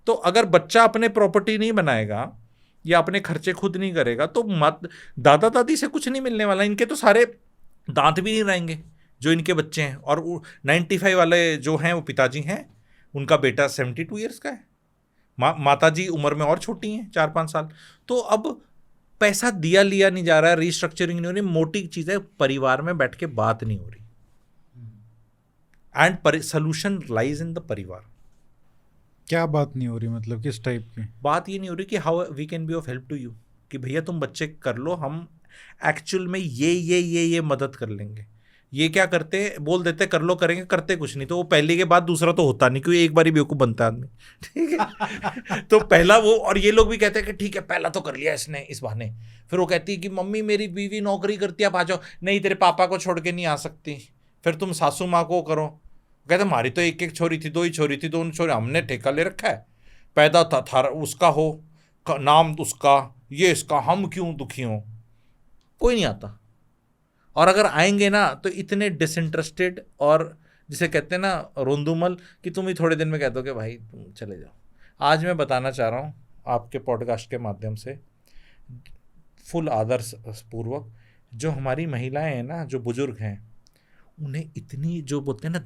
तो अगर बच्चा अपने प्रॉपर्टी नहीं बनाएगा या अपने खर्चे खुद नहीं करेगा तो दादा दादी से कुछ नहीं मिलने वाला। इनके तो सारे दांत भी नहीं रहेंगे जो इनके बच्चे हैं। और 95 वाले जो हैं वो पिताजी हैं, उनका बेटा 72 ईयर्स का है, माता जी उम्र में और छोटी हैं 4-5 साल। तो अब पैसा दिया लिया नहीं जा रहा है, रीस्ट्रक्चरिंग नहीं हो रही। मोटी चीज़ है, परिवार में बैठ के बात नहीं हो रही, and solution lies in the परिवार। क्या बात नहीं हो रही? मतलब किस टाइप की बात? ये नहीं हो रही कि how we can be of help to you, कि भैया तुम बच्चे कर लो, हम एक्चुअल में ये मदद कर लेंगे। ये क्या करते हैं, बोल देते कर लो, करेंगे, करते कुछ नहीं। तो वो पहले के बाद दूसरा तो होता नहीं, क्योंकि एक बार ही बेवकूफ़ बनता है आदमी, ठीक है। तो पहला वो, और ये लोग भी कहते हैं कि ठीक है पहला तो कर लिया इसने इस बहाने। फिर वो कहती है कि मम्मी मेरी बीवी नौकरी करती है, आप आ जाओ। नहीं, तेरे पापा को छोड़ के नहीं आ सकती। फिर तुम सासू माँ को करो। कहते हमारी तो एक छोरी थी, 2 ही छोरी थी, 2 छोरी, हमने ठेका ले रखा है, पैदा था उसका हो, नाम उसका, ये इसका, हम क्यों दुखी हों? कोई नहीं आता। और अगर आएंगे ना तो इतने डिसइंटरेस्टेड, और जिसे कहते हैं ना रोंदुमल, कि तुम ही थोड़े दिन में कह दो कि भाई तुम चले जाओ। आज मैं बताना चाह रहा हूँ आपके पॉडकास्ट के माध्यम से, फुल आदर पूर्वक, जो हमारी महिलाएं हैं ना, जो बुजुर्ग हैं, उन्हें इतनी, जो बोलते हैं ना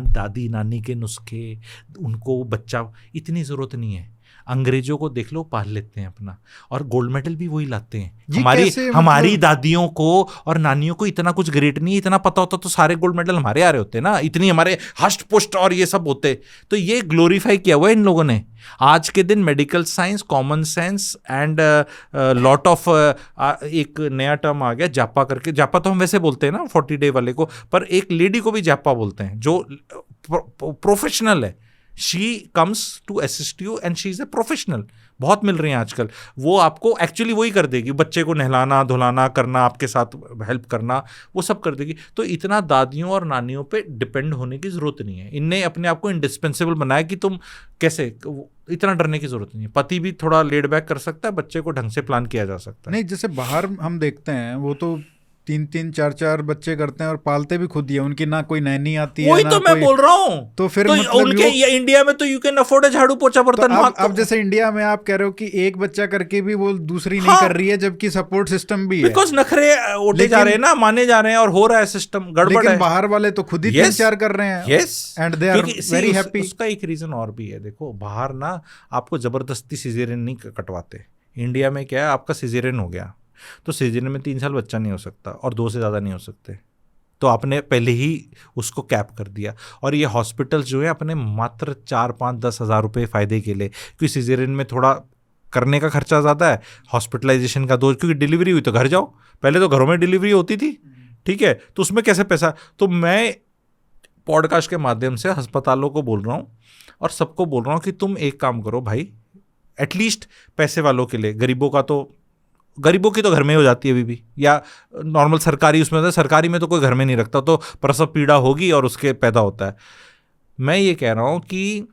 दादी नानी के नुस्खे, उनको बच्चा, इतनी ज़रूरत नहीं है। अंग्रेजों को देख लो, पाल लेते हैं अपना, और गोल्ड मेडल भी वही लाते हैं। हमारी दादियों को और नानियों को इतना कुछ ग्रेट नहीं, इतना पता होता तो सारे गोल्ड मेडल हमारे आ रहे होते ना, इतनी हमारे हष्ट पुष्ट और ये सब होते। तो ये ग्लोरीफाई किया हुआ है इन लोगों ने। आज के दिन medical science, common sense and lot of, एक नया टर्म आ गया जापा करके। जापा तो हम वैसे बोलते हैं ना 40 डे वाले को, पर एक लेडी को भी जापा बोलते हैं जो प्रोफेशनल है। She comes to assist you and she is a professional, बहुत मिल रही हैं आजकल, वो आपको एक्चुअली वही कर देगी, बच्चे को नहलाना धुलाना करना, आपके साथ हेल्प करना, वो सब कर देगी। तो इतना दादियों और नानियों पे डिपेंड होने की ज़रूरत नहीं है। इनने अपने आप को इंडिस्पेंसेबल बनाया कि तुम कैसे, इतना डरने की ज़रूरत नहीं है। पति भी थोड़ा लेड बैक कर सकता है, बच्चे को ढंग से प्लान किया जा सकता है। नहीं, जैसे बाहर हम देखते हैं वो तो 3-3 4-4 बच्चे करते हैं और पालते भी खुद ही है, उनकी ना कोई नैनी आती है, वही ना तो मैं कोई, बोल रहा हूँ। तो फिर तो मतलब उनके वो, ये इंडिया में तो यू कैन अफोर्ड है झाड़ू पोछा बर्तन। तो अब जैसे इंडिया में आप कह रहे हो कि एक बच्चा करके भी वो दूसरी नहीं कर रही है, जबकि सपोर्ट सिस्टम भी है, बिकॉज नखरे उठे जा रहे हैं ना, माने जा रहे हैं और हो रहा है सिस्टम गड़बड़ है। लेकिन बाहर वाले तो खुद ही 3-4 कर रहे हैं, and they are very happy. उसका एक रीजन और भी है, देखो बाहर ना आपको जबरदस्ती सिजेरियन नहीं कटवाते। इंडिया में क्या है, आपका सिजेरियन हो गया तो सिजेरियन में 3 साल बच्चा नहीं हो सकता और 2 से ज़्यादा नहीं हो सकते, तो आपने पहले ही उसको कैप कर दिया। और ये हॉस्पिटल्स जो है अपने मात्र 4-5-10 हज़ार रुपये फ़ायदे के लिए, क्योंकि सिजेरियन में थोड़ा करने का खर्चा ज़्यादा है, हॉस्पिटलाइजेशन का 2, क्योंकि डिलीवरी हुई तो घर जाओ, पहले तो घरों में डिलीवरी होती थी, ठीक है, तो उसमें कैसे पैसा। तो मैं पॉडकास्ट के माध्यम से अस्पतालों को बोल रहा हूँ और सबको बोल रहा हूँ कि तुम एक काम करो भाई, एटलीस्ट पैसे वालों के लिए, गरीबों की तो घर में हो जाती है अभी भी, या नॉर्मल सरकारी उसमें होता है, सरकारी में तो कोई घर में नहीं रखता, तो प्रसव पीड़ा होगी और उसके पैदा होता है। मैं ये कह रहा हूँ कि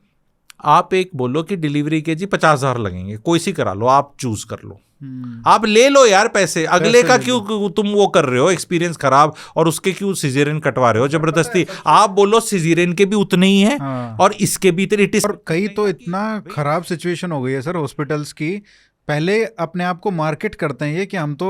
आप एक बोलो कि डिलीवरी के जी 50,000 लगेंगे, कोई सी करा लो, आप चूज कर लो, आप ले लो यार पैसे, अगले का क्यों तुम वो कर रहे हो, एक्सपीरियंस खराब, और उसके क्यों सिजेरियन कटवा रहे हो जबरदस्ती। आप बोलो सिजेरियन के भी उतने ही हैं और इसके भी इतने। और कई तो इतना खराब सिचुएशन हो गई है सर हॉस्पिटल्स की, पहले अपने आप को मार्केट करते हैं ये कि हम तो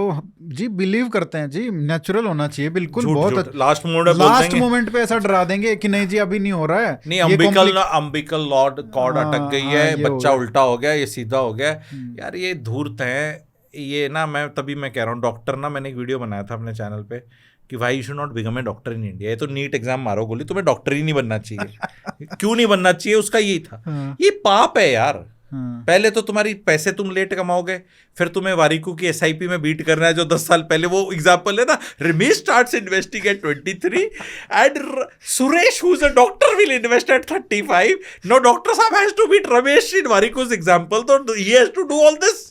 जी बिलीव करते हैं जी नेचुरल होना चाहिए, बिल्कुल बहुत लास्ट मोमेंट पे ऐसा डरा देंगे कि नहीं जी अभी नहीं हो रहा है, नहीं अम्बिकल कॉर्ड अटक गई है, बच्चा उल्टा हो गया, ये सीधा हो गया। यार ये धूर्त है ये ना, मैं कह रहा हूँ डॉक्टर ना, मैंने एक वीडियो बनाया था अपने चैनल पे कि भाई you should not become a doctor in India. ये तो नीट एग्जाम मारो गोली, तुम्हें डॉक्टर ही नहीं बनना चाहिए। क्यों नहीं बनना चाहिए, उसका यही था, ये पाप है यार। पहले तो तुम्हारी पैसे तुम लेट कमाओगे, फिर तुम्हें वारिकू की एसआईपी में बीट करना है जो 10 साल पहले, वो एग्जांपल है ना, Ramesh starts investing at 23 and Suresh who is a doctor will invest at 35. No doctor साहब has to beat Ramesh in Warikoo's example, तो he has to do all this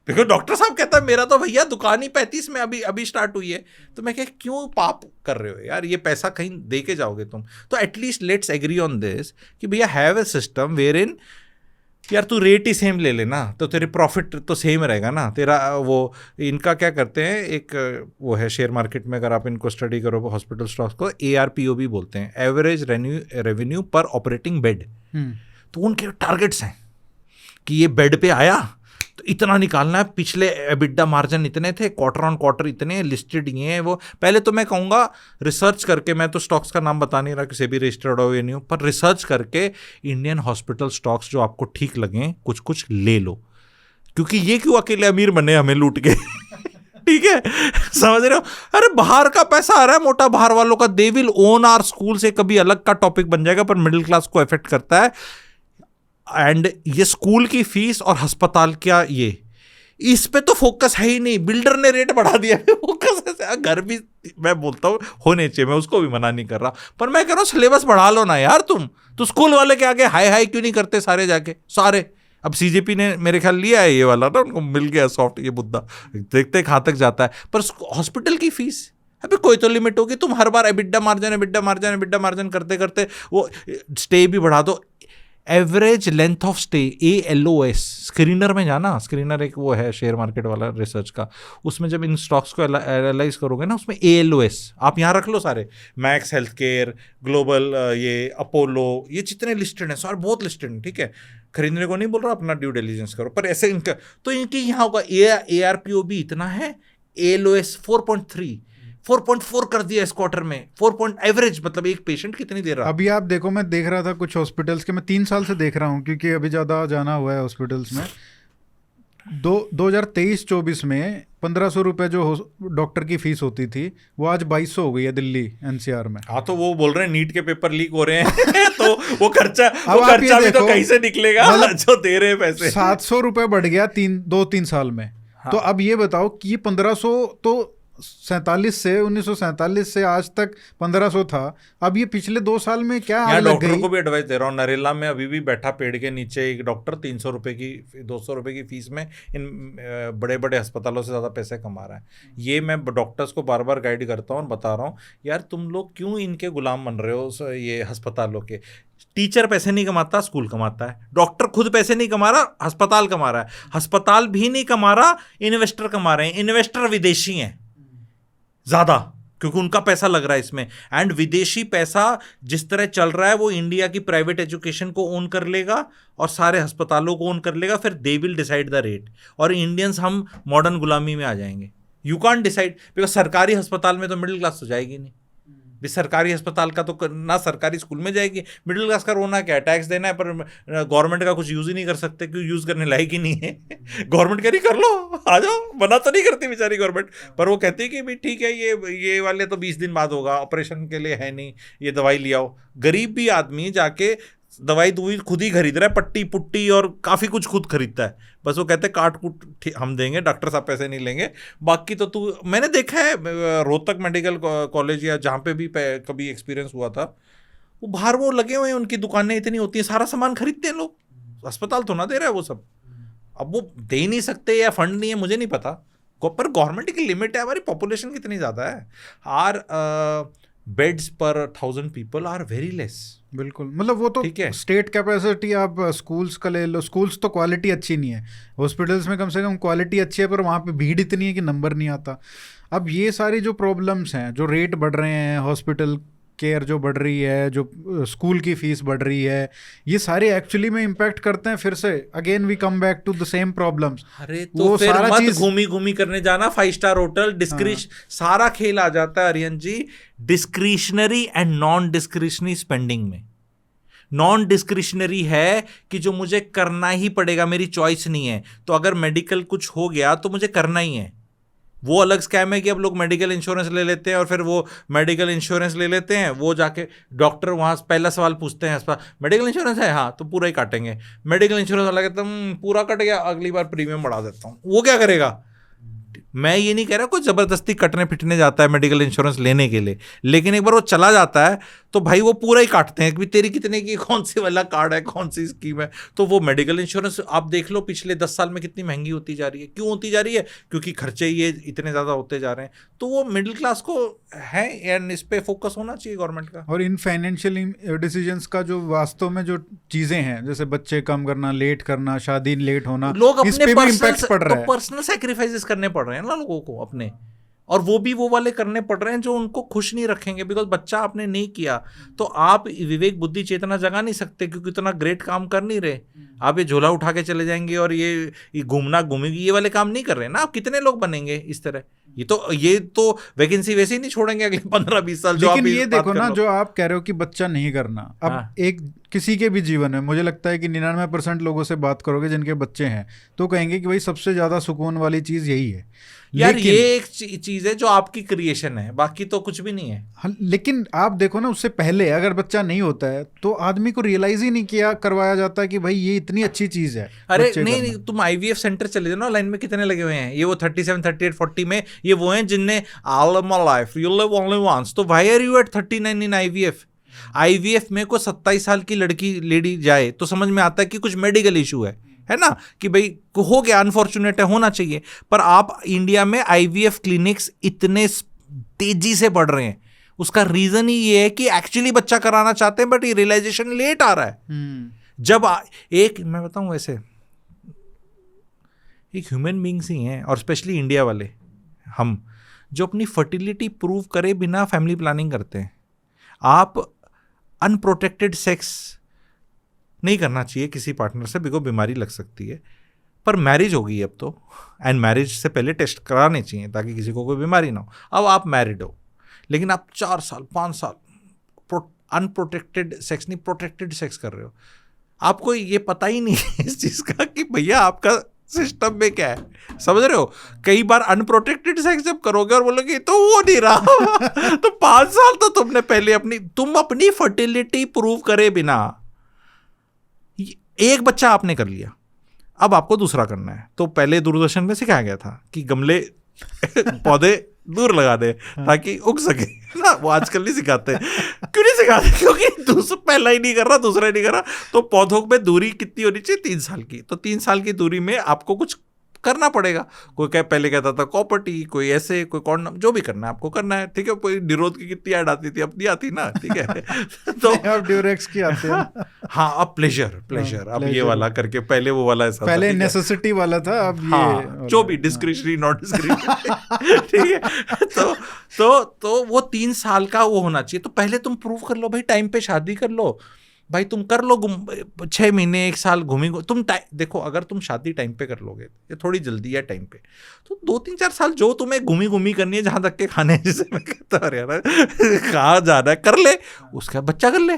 because doctor साहब कहता है मेरा तो भैया दुकान ही 35 में अभी स्टार्ट हुई है। तो मैं कह क्यों पाप कर रहे हो यार, ये पैसा कहीं दे के जाओगे तुम। तो at least let's agree on this कि भैया have a system where in यार तू रेट ही सेम ले लेना, तो तेरे प्रॉफिट तो सेम रहेगा ना तेरा। वो इनका क्या करते हैं, एक वो है शेयर मार्केट में, अगर आप इनको स्टडी करो हॉस्पिटल स्टॉक्स को, ARPOB बोलते हैं, एवरेज रेवेन्यू पर ऑपरेटिंग बेड। तो उनके टारगेट्स हैं कि ये बेड पे आया तो इतना निकालना है, पिछले एबिडा मार्जिन इतने थे, क्वार्टर ऑन क्वार्टर इतने, लिस्टेड ये है वो। पहले तो मैं कहूँगा रिसर्च करके, मैं तो स्टॉक्स का नाम बता नहीं रहा किसी भी रजिस्टर्ड हो या नहीं हो, पर रिसर्च करके इंडियन हॉस्पिटल स्टॉक्स जो आपको ठीक लगें कुछ कुछ ले लो, क्योंकि ये क्यों अकेले अमीर बने हमें लूट के। ठीक है, समझ रहे हो। अरे बाहर का पैसा आ रहा है मोटा, बाहर वालों का, they will own our school से कभी अलग का टॉपिक बन जाएगा, पर मिडिल क्लास को इफेक्ट करता है। एंड ये स्कूल की फीस और अस्पताल क्या, ये इस पे तो फोकस है ही नहीं, बिल्डर ने रेट बढ़ा दिया, फोकस है। घर भी मैं बोलता हूँ होने चाहिए, मैं उसको भी मना नहीं कर रहा, पर मैं कह रहा हूँ सिलेबस बढ़ा लो ना यार तुम। तो स्कूल वाले के आगे हाई हाई क्यों नहीं करते सारे जाके सारे। अब CJP ने मेरे ख्याल लिया है ये वाला ना, उनको मिल गया सॉफ्ट ये मुद्दा, देखते कहाँ तक जाता है। पर हॉस्पिटल की फीस अभी कोई तो लिमिट होगी, तुम हर बार एबिडा मार्जिन करते करते वो स्टे भी बढ़ा दो। Average length of stay ALOS, screener में जाना, स्क्रीनर एक वो है शेयर मार्केट वाला रिसर्च का, उसमें जब इन स्टॉक्स को एनालाइज करोगे ना, उसमें ALOS आप यहाँ रख लो सारे, मैक्स हेल्थ केयर, ग्लोबल, ये अपोलो, ये जितने लिस्टेड हैं सारे बहुत लिस्टेड हैं, ठीक है, खरीदने को नहीं बोल रहा, अपना ड्यू डिलीजेंस करो, पर ऐसे इनका तो इनकी यहाँ होगा ARPOB इतना है, ALOS 4.4 कर दिया इस क्वार्टर में, 4 एवरेज, मतलब एक पेशेंट कितनी दे रहा। अभी आप देखो, मैं देख रहा था कुछ हॉस्पिटल्स के, मैं 3 साल से देख रहा हूँ क्योंकि अभी ज़्यादा जाना हुआ है हॉस्पिटल्स में। 2023-24 में 1,500 रुपये जो डॉक्टर की फीस होती थी वो आज 2,200 हो गई है दिल्ली NCR में। हाँ, तो वो बोल रहे हैं नीट के पेपर लीक हो रहे हैं तो वो खर्चा भी तो कहीं से निकलेगा, जो दे रहे हैं पैसे। 700 रुपये बढ़ गया 2-3 साल में। हाँ। तो अब ये बताओ कि 1,500 तो 1947 से आज तक 1500 था। अब ये पिछले 2 साल में क्या यहाँ आग लग डॉक्टरों गई। को भी एडवाइस दे रहा हूँ, नरेला में अभी भी बैठा पेड़ के नीचे एक डॉक्टर 300 रुपए की 200 रुपए की फीस में इन बड़े बड़े अस्पतालों से ज़्यादा पैसे कमा रहा है। ये मैं डॉक्टर्स को बार बार गाइड करता हूँ और बता रहा हूँ, यार तुम लोग क्यों इनके गुलाम बन रहे हो ये अस्पतालों के। टीचर पैसे नहीं कमाता, स्कूल कमाता है। डॉक्टर खुद पैसे नहीं कमा रहा, अस्पताल कमा रहा है। अस्पताल भी नहीं कमा रहा, इन्वेस्टर कमा रहे हैं। इन्वेस्टर विदेशी हैं ज़्यादा, क्योंकि उनका पैसा लग रहा है इसमें। एंड विदेशी पैसा जिस तरह चल रहा है वो इंडिया की प्राइवेट एजुकेशन को ओन कर लेगा और सारे अस्पतालों को ओन कर लेगा, फिर they will decide the rate, और इंडियंस हम मॉडर्न गुलामी में आ जाएंगे। यू कांट डिसाइड, बिकॉज सरकारी अस्पताल में तो मिडिल क्लास तो जाएगी नहीं भी। सरकारी अस्पताल का तो ना सरकारी स्कूल में जाएगी। मिडिल क्लास का रोना क्या है, टैक्स देना है, पर गवर्नमेंट का कुछ यूज़ ही नहीं कर सकते क्योंकि यूज़ करने लायक ही नहीं है। गवर्नमेंट कह रही कर लो, आ जाओ, मना तो नहीं करती बेचारी गवर्नमेंट, पर वो कहती है कि भाई ठीक है, ये वाले तो 20 दिन बाद होगा, ऑपरेशन के लिए है नहीं, ये दवाई ले आओ। गरीब भी आदमी जाके दवाई दुई खुद ही खरीद रहा है, पट्टी पुट्टी और काफ़ी कुछ खुद खरीदता है। बस वो कहते हैं काट कूट हम देंगे, डॉक्टर साहब पैसे नहीं लेंगे, बाकी तो तू। मैंने देखा है रोहतक मेडिकल कॉलेज या जहाँ पे भी कभी एक्सपीरियंस हुआ था, वो बाहर वो लगे हुए हैं, उनकी दुकानें इतनी होती हैं, सारा सामान खरीदते हैं लोग, अस्पताल तो ना दे रहा है वो सब। अब वो दे ही नहीं सकते या फंड नहीं है, मुझे नहीं पता, पर गवर्नमेंट की लिमिट है। हमारी पॉपुलेशन कितनी ज़्यादा है, आर बेड्स पर 1000 पीपल आर वेरी लेस। बिल्कुल, मतलब वो तो स्टेट कैपेसिटी। आप स्कूल्स का ले लो, स्कूल्स तो क्वालिटी अच्छी नहीं है, हॉस्पिटल्स में कम से कम क्वालिटी अच्छी है, पर वहाँ पे भीड़ इतनी है कि नंबर नहीं आता। अब ये सारी जो प्रॉब्लम्स हैं, जो रेट बढ़ रहे हैं, हॉस्पिटल केयर जो बढ़ रही है, जो स्कूल की फीस बढ़ रही है, ये सारे एक्चुअली में इम्पैक्ट करते हैं। फिर से again we come back to the same problems. अरे तो वो फिर मत घूमी घूमी करने जाना 5 स्टार होटल, सारा खेल आ जाता है Aryan ji, discretionary and non discretionary spending में। नॉन डिस्क्रिशनरी है कि जो मुझे करना ही पड़ेगा, मेरी चॉइस नहीं है, तो अगर मेडिकल कुछ हो गया तो मुझे करना ही है। वो अलग स्कैम है कि अब लोग मेडिकल इंश्योरेंस ले लेते हैं और फिर वो मेडिकल इंश्योरेंस ले लेते हैं, वो जाके डॉक्टर वहाँ पहला सवाल पूछते हैं, अस्पताल मेडिकल इंश्योरेंस है, हाँ तो पूरा ही काटेंगे। मेडिकल इंश्योरेंस वाला कहता है पूरा कट गया, अगली बार प्रीमियम बढ़ा देता हूँ। वो क्या करेगा? मैं ये नहीं कह रहा कोई ज़बरदस्ती कटने पिटने जाता है मेडिकल इंश्योरेंस लेने के लिए, लेकिन एक बार वो चला जाता है तो भाई वो पूरा ही काटते हैं कि तेरी कितने की, कौन सी वाला कार्ड है, कौन सी स्कीम है। तो वो मेडिकल इंश्योरेंस आप देख लो पिछले 10 साल में कितनी महंगी होती जा रही है। क्यों होती जा रही है? क्योंकि खर्चे ये इतने ज़्यादा होते जा रहे हैं। तो वो मिडिल क्लास को है एंड इस पर फोकस होना चाहिए गवर्नमेंट का। और इन फाइनेंशियल डिसीजंस का जो वास्तव में जो चीज़ें हैं, जैसे बच्चे कम करना, लेट करना, शादी लेट होना, लोग इस पे भी इम्पैक्ट पड़ रहा है। पर्सनल सैक्रिफाइसेस करने पड़ रहे हैं ना लोगों को अपने, और वो भी वो वाले करने पड़ रहे हैं जो उनको खुश नहीं रखेंगे। बिकॉज बच्चा आपने नहीं किया तो आप विवेक बुद्धि चेतना जगा नहीं सकते, क्योंकि इतना ग्रेट काम कर नहीं रहे। आप ये झोला उठा के चले जाएंगे और ये घूमना घूमेगी, ये वाले काम नहीं कर रहे ना। आप कितने लोग बनेंगे इस तरह? ये तो वैकेंसी वैसे ही नहीं छोड़ेंगे अगले 15-20 साल। लेकिन ये देखो ना, जो आप कह रहे हो कि बच्चा नहीं करना, अब एक किसी के भी जीवन में मुझे लगता है कि 99% लोगों से बात करोगे जिनके बच्चे हैं तो कहेंगे कि भाई सबसे ज्यादा सुकून वाली चीज यही है। यार ये एक चीज है जो आपकी क्रिएशन है, बाकी तो कुछ भी नहीं है। लेकिन आप देखो ना, उससे पहले अगर बच्चा नहीं होता है तो आदमी को रियलाइज ही नहीं किया करवाया जाता कि भाई ये इतनी अच्छी चीज है। अरे नहीं, तुम IVF सेंटर चले जाओ ना, लाइन में कितने लगे हुए हैं। ये वो 37, 38, 40 में ये वो हैं जिनने all my life you live only once. तो why are you at 39 in IVF में कोई 27 साल की लड़की लेडी जाए तो समझ में आता है कि कुछ मेडिकल इशू है ना, कि भाई हो गया, अनफॉर्चुनेट है, होना चाहिए। पर आप इंडिया में IVF क्लिनिक्स इतने तेजी से बढ़ रहे हैं, उसका रीजन ही ये है कि एक्चुअली बच्चा कराना चाहते हैं बट ये रियलाइजेशन लेट आ रहा है। जब एक मैं बताऊं, वैसे एक ह्यूमन बींग्स ही हैं, और स्पेशली इंडिया वाले हम, जो अपनी फर्टिलिटी प्रूव करे बिना फैमिली प्लानिंग करते हैं। आप अनप्रोटेक्टेड सेक्स नहीं करना चाहिए किसी पार्टनर से, बिकॉज बीमारी लग सकती है। पर मैरिज हो गई अब तो, एंड मैरिज से पहले टेस्ट कराने चाहिए ताकि किसी को कोई बीमारी ना हो। अब आप मैरिड हो, लेकिन आप 4 साल 5 साल अनप्रोटेक्टेड सेक्स नहीं, प्रोटेक्टेड सेक्स कर रहे हो। आपको ये पता ही नहीं है इस चीज़ का कि भैया आपका सिस्टम में क्या है, समझ रहे हो? कई बार अनप्रोटेक्टेड सेक्स जब करोगे और बोलोगे तो वो नहीं रहा तो 5 साल तो तुमने पहले तुम अपनी फर्टिलिटी प्रूव करे बिना, एक बच्चा आपने कर लिया, अब आपको दूसरा करना है। तो पहले दूरदर्शन में सिखाया गया था कि गमले पौधे दूर लगा दे ताकि उग सके ना। वो आजकल नहीं सिखाते। क्यों नहीं सिखाते? क्योंकि दूसरा पहला ही नहीं कर रहा, दूसरा ही नहीं कर रहा। तो पौधों में दूरी कितनी होनी चाहिए? 3 साल की। तो 3 साल की दूरी में आपको कुछ करना पड़ेगा। कोई पहले कहता था कॉपर्टी, कोई ऐसे, कोई कौन, जो भी करना है आपको करना है, ठीक है। कोई निरोध की कितनी ऐड आती थी, अब नहीं आती ना, ठीक है। तो अब ड्यूरेक्स की आती है। हाँ, अब प्लेजर अब ये वाला करके, पहले वो वाला ऐसा पहले था, नेसेसिटी वाला था, अब हाँ, जो भी डिस्क्रिशनरी नॉट डिस्क्रिशनरी, ठीक है। तो वो 3 साल का वो होना चाहिए। तो पहले तुम प्रूव कर लो भाई, टाइम पे शादी कर लो भाई, तुम कर लो 6 महीने 1 साल घूमी तुम। देखो, अगर तुम शादी टाइम पे कर लोगे, ये थोड़ी जल्दी है टाइम पे, तो 2-3-4 साल जो तुम्हें घूमी करनी है, जहां तक के खाने, जिसे मैं कहता हूँ यार कहाँ जाना है कर ले, उसका बच्चा कर ले।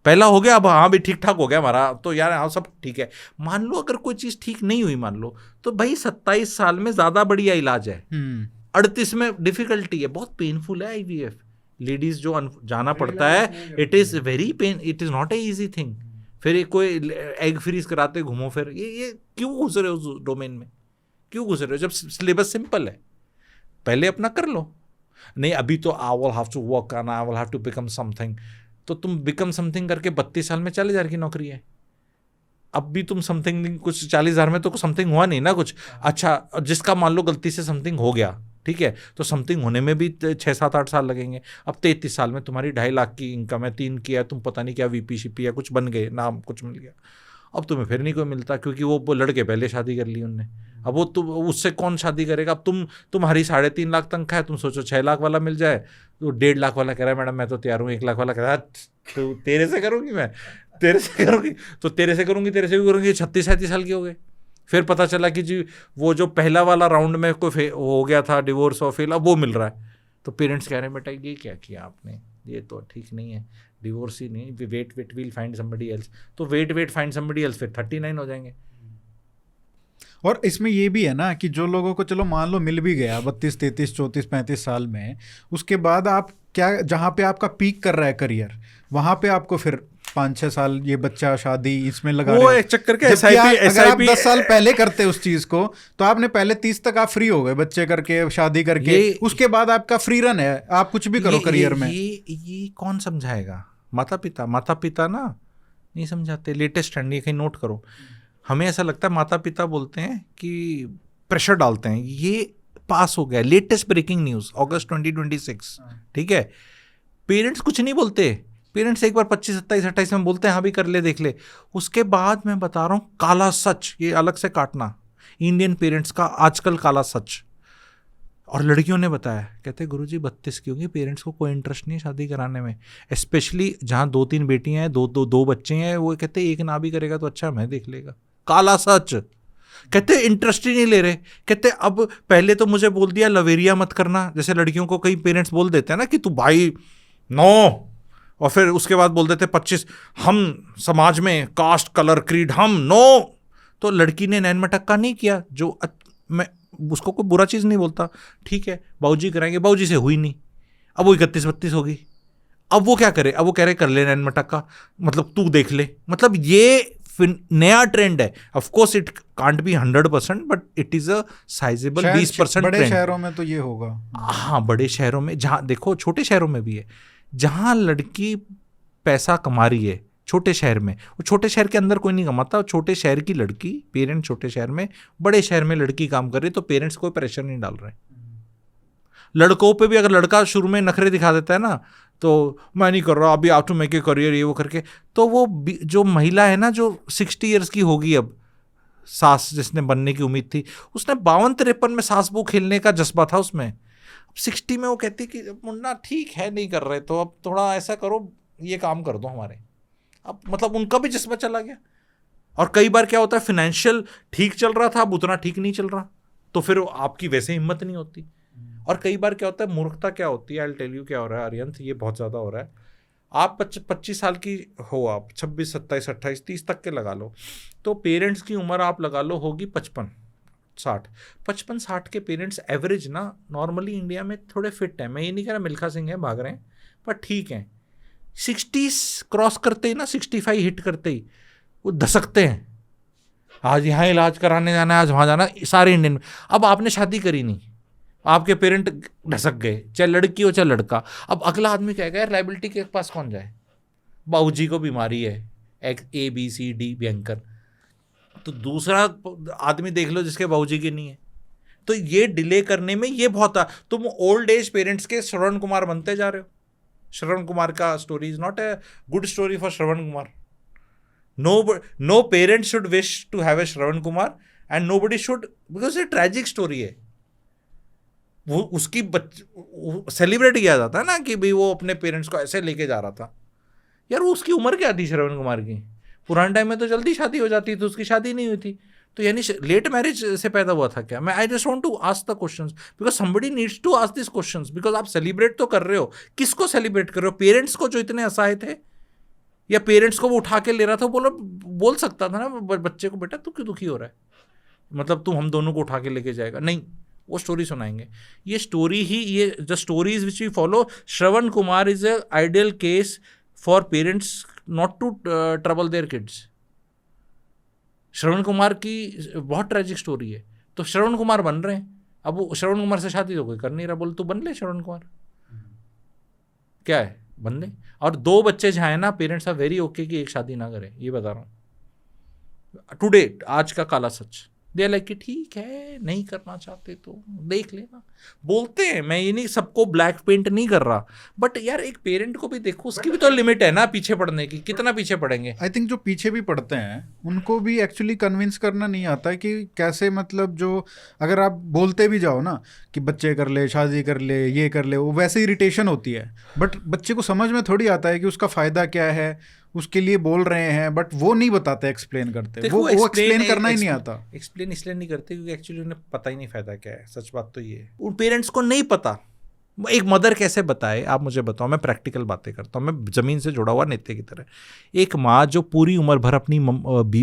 पहला हो गया, अब हाँ भी ठीक ठाक हो गया हमारा, तो यार हाँ सब ठीक है। मान लो अगर कोई चीज़ ठीक नहीं हुई, मान लो, तो भाई 27 साल में ज़्यादा बढ़िया इलाज है। 38 में डिफिकल्टी है, बहुत पेनफुल है IVF। लेडीज जो जाना पड़ता है, it is very pain, it is not a easy thing. फिर कोई एग फ्रीज कराते घूमो, फिर ये क्यों घुस रहे हो उस डोमेन में? क्यों घुस रहे हो जब सिलेबस सिंपल है? पहले अपना कर लो। नहीं, अभी तो I will have to work on, I will have to become something. तो तुम बिकम समथिंग करके 32 साल में 40,000 की नौकरी है। अब भी तुम समथिंग, कुछ 40,000 में तो समथिंग हुआ नहीं ना कुछ। अच्छा, जिसका मान लो गलती से समथिंग हो गया, ठीक है, तो समथिंग होने में भी 6-7-8 साल लगेंगे। अब 33 साल में तुम्हारी 2.5 लाख की इनकम है, 3 की है, तुम पता नहीं क्या VP शिपी है, कुछ बन गए, नाम कुछ मिल गया। अब तुम्हें फिर नहीं कोई मिलता, क्योंकि वो लड़के पहले शादी कर ली उनने। अब वो तुम उससे कौन शादी करेगा? अब तुम्हारी 3.5 लाख तनख्वाह है, तुम सोचो 6 लाख वाला मिल जाए, तो 1.5 लाख वाला कह रहा है मैडम मैं तो तैयार हूँ, 1 लाख वाला कह रहा है तो तेरे से करूँगी, मैं तेरे से करूँगी, तो तेरे से करूँगी, तेरे से भी करूँगी। 36-37 साल के हो गए। फिर पता चला कि जी वो जो पहला वाला राउंड में कोई हो गया था डिवोर्स और फेल, अब वो मिल रहा है। तो पेरेंट्स कह रहे हैं बेटा ये क्या किया आपने, ये तो ठीक नहीं है, डिवोर्स ही नहीं, weight will find somebody else. तो वेट फाइंड समबडी एल्स, फिर 39 हो जाएंगे। और इसमें ये भी है ना कि जो लोगों को चलो मान लो मिल भी गया 32, 33, 34, 35 साल में, उसके बाद आप क्या, जहाँ पे आपका पीक कर रहा है करियर, वहाँ पे आपको फिर 5-6 साल ये बच्चा शादी इसमें लगा वो एक चक्कर के अगर आप 10 साल पहले करते उस चीज को, तो आपने पहले 30 तक आप फ्री हो गए, बच्चे करके शादी करके, उसके बाद आपका फ्री रन है, आप कुछ भी करो करियर में। ये कौन समझाएगा? माता पिता ना नहीं समझाते। लेटेस्ट ट्रेंड, ये कहीं नोट करो। हमें ऐसा लगता है माता पिता बोलते हैं कि प्रेशर डालते हैं, ये पास हो गया, लेटेस्ट ब्रेकिंग न्यूज़ अगस्त 2026, ठीक है। पेरेंट्स कुछ नहीं बोलते। पेरेंट्स एक बार 25, 27, 28 में बोलते हैं हाँ भी कर ले, देख ले। उसके बाद मैं बता रहा हूँ काला सच, ये अलग से काटना, इंडियन पेरेंट्स का आजकल काला सच। और लड़कियों ने बताया, कहते गुरुजी 32 की होंगी, पेरेंट्स को कोई इंटरेस्ट नहीं है शादी कराने में, स्पेशली जहाँ 2-3 बेटियां हैं, दो बच्चे हैं, वो कहते एक ना भी करेगा तो अच्छा मैं देख लेगा। काला सच। कहते इंटरेस्ट ही नहीं ले रहे। कहते अब पहले तो मुझे बोल दिया लवेरिया मत करना, जैसे लड़कियों को कई पेरेंट्स बोल देते हैं ना कि तू भाई नो, और फिर उसके बाद बोल देते 25 हम समाज में कास्ट कलर क्रीड हम नो। तो लड़की ने नैन मटक्का नहीं किया, जो मैं उसको कोई बुरा चीज़ नहीं बोलता, ठीक है बाबूजी कराएंगे, बाबूजी से हुई नहीं, अब वो 31-32 होगी, अब वो क्या करे, अब वो कह रहे कर ले नैन मटक्का, मतलब तू देख ले। मतलब ये नया ट्रेंड है। Of course it can't be 100%, but it is a sizeable 20% बड़े शहरों में तो ये होगा। हाँ, बड़े शहरों में, जहाँ देखो छोटे शहरों में भी है, जहाँ लड़की पैसा कमा रही है छोटे शहर में, वो छोटे शहर के अंदर कोई नहीं कमाता, छोटे शहर की लड़की, पेरेंट्स छोटे शहर में, बड़े शहर में लड़की काम कर रही, तो पेरेंट्स कोई प्रेशर नहीं डाल रहे। लड़कों पे भी अगर लड़का शुरू में नखरे दिखा देता है ना, तो मैं नहीं कर रहा अभी, आप टू मेक ए करियर, ये वो करके, तो वो जो महिला है ना जो 60 ईयर्स की होगी, अब सास जिसने बनने की उम्मीद थी, उसने 52-53 में सास बहू खेलने का जज्बा था उसमें। 60 में वो कहती कि मुन्ना ठीक है नहीं कर रहे, तो अब थोड़ा ऐसा करो, ये काम कर दो हमारे। अब मतलब उनका भी जज्बा चला गया। और कई बार क्या होता है, फाइनेंशियल ठीक चल रहा था, अब उतना ठीक नहीं चल रहा, तो फिर आपकी वैसे हिम्मत नहीं होती। और कई बार क्या होता है, मूर्खता क्या होती है, आई विल टेल यू क्या हो रहा है आर्यंत, ये बहुत ज़्यादा हो रहा है। आप 25 साल की हो, आप 26, 27, 28, 30 तक के लगा लो, तो पेरेंट्स की उम्र आप लगा लो होगी 55-60 के पेरेंट्स एवरेज ना नॉर्मली इंडिया में थोड़े फिट हैं। मैं ये नहीं कह रहा मिल्खा सिंह है भाग रहे हैं, पर ठीक हैं। 60 क्रॉस करते ही ना, 65 हिट करते ही वो धसकते हैं, आज यहाँ इलाज कराने जाना है, आज वहाँ जाना, सारे इंडियन में। अब आपने शादी करी नहीं, आपके पेरेंट ढसक गए, चाहे लड़की हो चाहे लड़का। अब अगला आदमी कहेगा यार लाइबिलिटी के पास कौन जाए, बाबूजी को बीमारी है, ABCD भयंकर, तो दूसरा आदमी देख लो जिसके बाबूजी की नहीं है। तो ये डिले करने में ये बहुत तुम ओल्ड एज पेरेंट्स के श्रवण कुमार बनते जा रहे हो। श्रवण कुमार का story is not a good story for Shravan Kumar. No parent should wish to have a Shravan Kumar and nobody should, because ये ट्रेजिक स्टोरी है। वो उसकी सेलिब्रेट किया जाता है ना कि भाई वो अपने पेरेंट्स को ऐसे लेके जा रहा था। यार वो उसकी उम्र क्या थी श्रवण कुमार की? पुराने टाइम में तो जल्दी शादी हो जाती थी, उसकी शादी नहीं हुई थी, तो यानी लेट मैरिज से पैदा हुआ था क्या? मैं I just want to ask the questions because somebody needs to ask this questions, because आप सेलिब्रेट तो कर रहे हो, किसको सेलिब्रेट कर रहे हो? पेरेंट्स को जो इतने असहाय थे, या पेरेंट्स को वो उठा के ले रहा था? बोल सकता था ना बच्चे को, बेटा तू क्यों दुखी हो रहा है, मतलब तू हम दोनों को उठा के लेके जाएगा? नहीं, वो स्टोरी सुनाएंगे। ये स्टोरी ही, ये the stories which we follow, Shravan Kumar is a ideal case for parents not to trouble their kids. Shravan Kumar की बहुत ट्रेजिक स्टोरी है, तो श्रवण कुमार बन रहे हैं। अब वो श्रवण कुमार से शादी तो कोई कर नहीं रहा, बोल तू बन ले श्रवण कुमार, क्या है बन ले। और 2 बच्चे चाहे ना, पेरेंट्स आर वेरी ओके कि एक शादी ना करें, ये बता रहा हूँ टुडे, आज का काला सच। दे लाइक कि ठीक है नहीं करना चाहते तो देख लेना, बोलते हैं। मैं ये नहीं सबको ब्लैक पेंट नहीं कर रहा, बट यार एक पेरेंट को भी देखो, उसकी भी तो लिमिट है ना पीछे पड़ने की। कितना पीछे पड़ेंगे? आई थिंक जो पीछे भी पड़ते हैं उनको भी एक्चुअली कन्विंस करना नहीं आता है कि कैसे, मतलब जो अगर आप बोलते भी जाओ ना कि बच्चे कर ले, शादी कर ले, ये कर ले, वो वैसे इरिटेशन होती है, बट बच्चे को समझ में थोड़ी आता है कि उसका फ़ायदा क्या है, उसके लिए बोल रहे हैं, बट वो नहीं बताते, एक्सप्लेन करते, वो एक्सप्लेन करना ही नहीं आता। एक्सप्लेन इसलिए नहीं करते क्योंकि एक्चुअली उन्हें पता ही नहीं फायदा क्या है। सच बात तो ये है, उन पेरेंट्स को नहीं पता। एक मदर कैसे बताए, आप मुझे बताओ। मैं प्रैक्टिकल बातें करता हूँ, मैं ज़मीन से जुड़ा हुआ नेता की तरह। एक माँ जो पूरी उम्र भर अपनी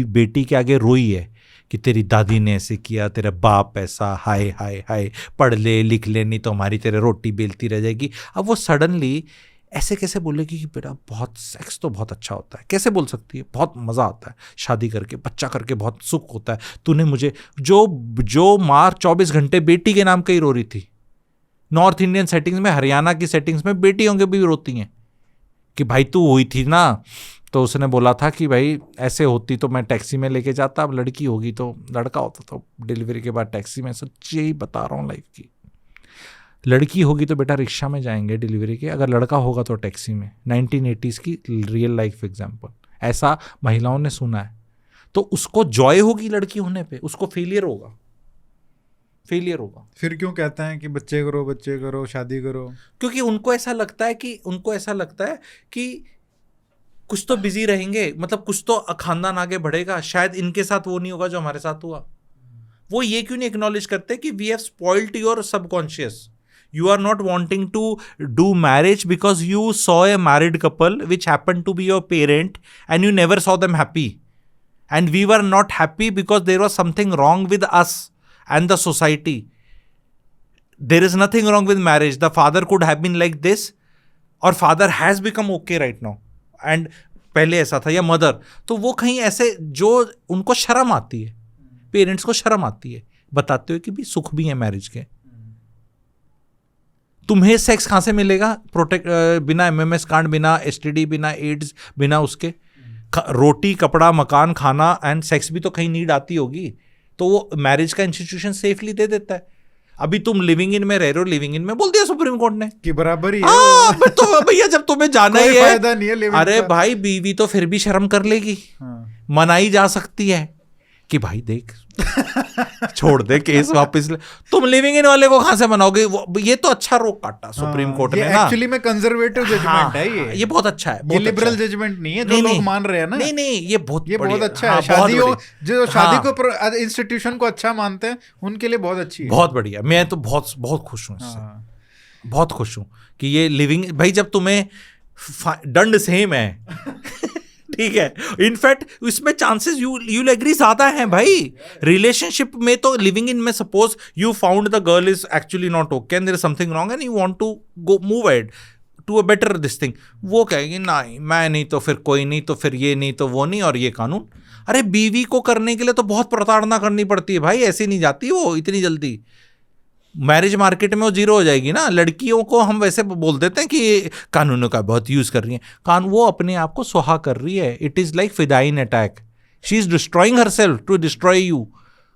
बेटी के आगे रोई है कि तेरी दादी ने ऐसे किया, तेरा बाप ऐसा, हाय हाय हाय, पढ़ ले लिख ले नहीं तो हमारी तेरे रोटी बेलती रह जाएगी। अब वो सडनली ऐसे कैसे बोलेगी कि बेटा बहुत सेक्स तो बहुत अच्छा होता है? कैसे बोल सकती है? बहुत मज़ा आता है शादी करके, बच्चा करके बहुत सुख होता है। तूने मुझे जो माँ 24 घंटे बेटी के नाम का ही रो रही थी। नॉर्थ इंडियन सेटिंग्स में, हरियाणा की सेटिंग्स में बेटियों के भी रोती हैं कि भाई तू हुई थी ना तो उसने बोला था कि भाई ऐसे होती तो मैं टैक्सी में लेके जाता, अब लड़की होगी तो लड़का होता, तो डिलीवरी के बाद टैक्सी में। सच्ची बता रहा हूँ लाइफ की। लड़की होगी तो बेटा रिक्शा में जाएंगे डिलीवरी के, अगर लड़का होगा तो टैक्सी में। 1980s की रियल लाइफ एग्जाम्पल, ऐसा महिलाओं ने सुना है। तो उसको जॉय होगी लड़की होने पे, उसको फेलियर होगा। फिर क्यों कहते हैं कि बच्चे करो शादी करो? क्योंकि उनको ऐसा लगता है कि कुछ तो बिजी रहेंगे, मतलब कुछ तो खानदान आगे बढ़ेगा। शायद इनके साथ वो नहीं होगा जो हमारे साथ हुआ। वो ये क्यों नहीं एक्नॉलेज करते कि we have spoiled your subconscious. You are not wanting to do marriage because you saw a married couple which happened to be your parent and you never saw them happy. And we were not happy because there was something wrong with us and the society. There is nothing wrong with marriage. The father could have been like this, or father has become okay right now. And पहले ऐसा था, या mother. तो वो कहीं ऐसे जो उनको शर्म आती है, पेरेंट्स को शर्म आती है बताते हुए कि भी सुख भी है मैरिज के। तुम्हें सेक्स कहाँ से मिलेगा? बिना MMS कांड, बिना STD, बिना एड्स, बिना उसके रोटी कपड़ा मकान खाना एंड सेक्स भी तो कहीं नीड आती होगी। तो वो मैरिज का इंस्टीट्यूशन सेफली दे देता है। अभी तुम लिविंग इन में रह रहे हो, लिविंग इन में बोल दिया सुप्रीम कोर्ट ने कि बराबर ही है। तो भैया जब तुम्हें जाना ही है, नहीं है अरे भाई बीवी तो फिर भी शर्म कर लेगी। मनाई जा सकती है कि भाई देख छोड़ दे केस वापस ले। तुम लिविंग इन वाले को कहां से मनाओगे? ये तो अच्छा रोक काटा सुप्रीम कोर्ट ने ना। एक्चुअली में कंजर्वेटिव जजमेंट है ये बहुत अच्छा है। ये लिबरल जजमेंट नहीं है जो लोग मान रहे हैं ना। नहीं ये बहुत अच्छा है। शादियों जो शादी को इंस्टीट्यूशन को अच्छा मानते हैं उनके लिए बहुत अच्छी है, बहुत बढ़िया। मैं तो बहुत खुश हूँ इससे, बहुत खुश हूँ कि ये लिविंग, भाई जब तुम्हें दंड सेम है ठीक है, इनफैक्ट इसमें चांसेस यू एग्री ज्यादा हैं भाई। रिलेशनशिप में तो लिविंग इन में suppose you found the girl is actually not okay and there is something wrong and you want to go move ahead to a better this thing, वो कहेगी नहीं मैं नहीं तो फिर कोई नहीं तो फिर ये नहीं तो वो नहीं और ये कानून। अरे बीवी को करने के लिए तो बहुत प्रताड़ना करनी पड़ती है भाई, ऐसे नहीं जाती वो इतनी जल्दी। मैरिज मार्केट में वो जीरो हो जाएगी ना। लड़कियों को हम वैसे बोल देते हैं कि कानूनों का बहुत यूज कर रही है, वो अपने आप को सुहा कर रही है। इट इज लाइक फिदाइन attack, she is destroying herself to destroy you.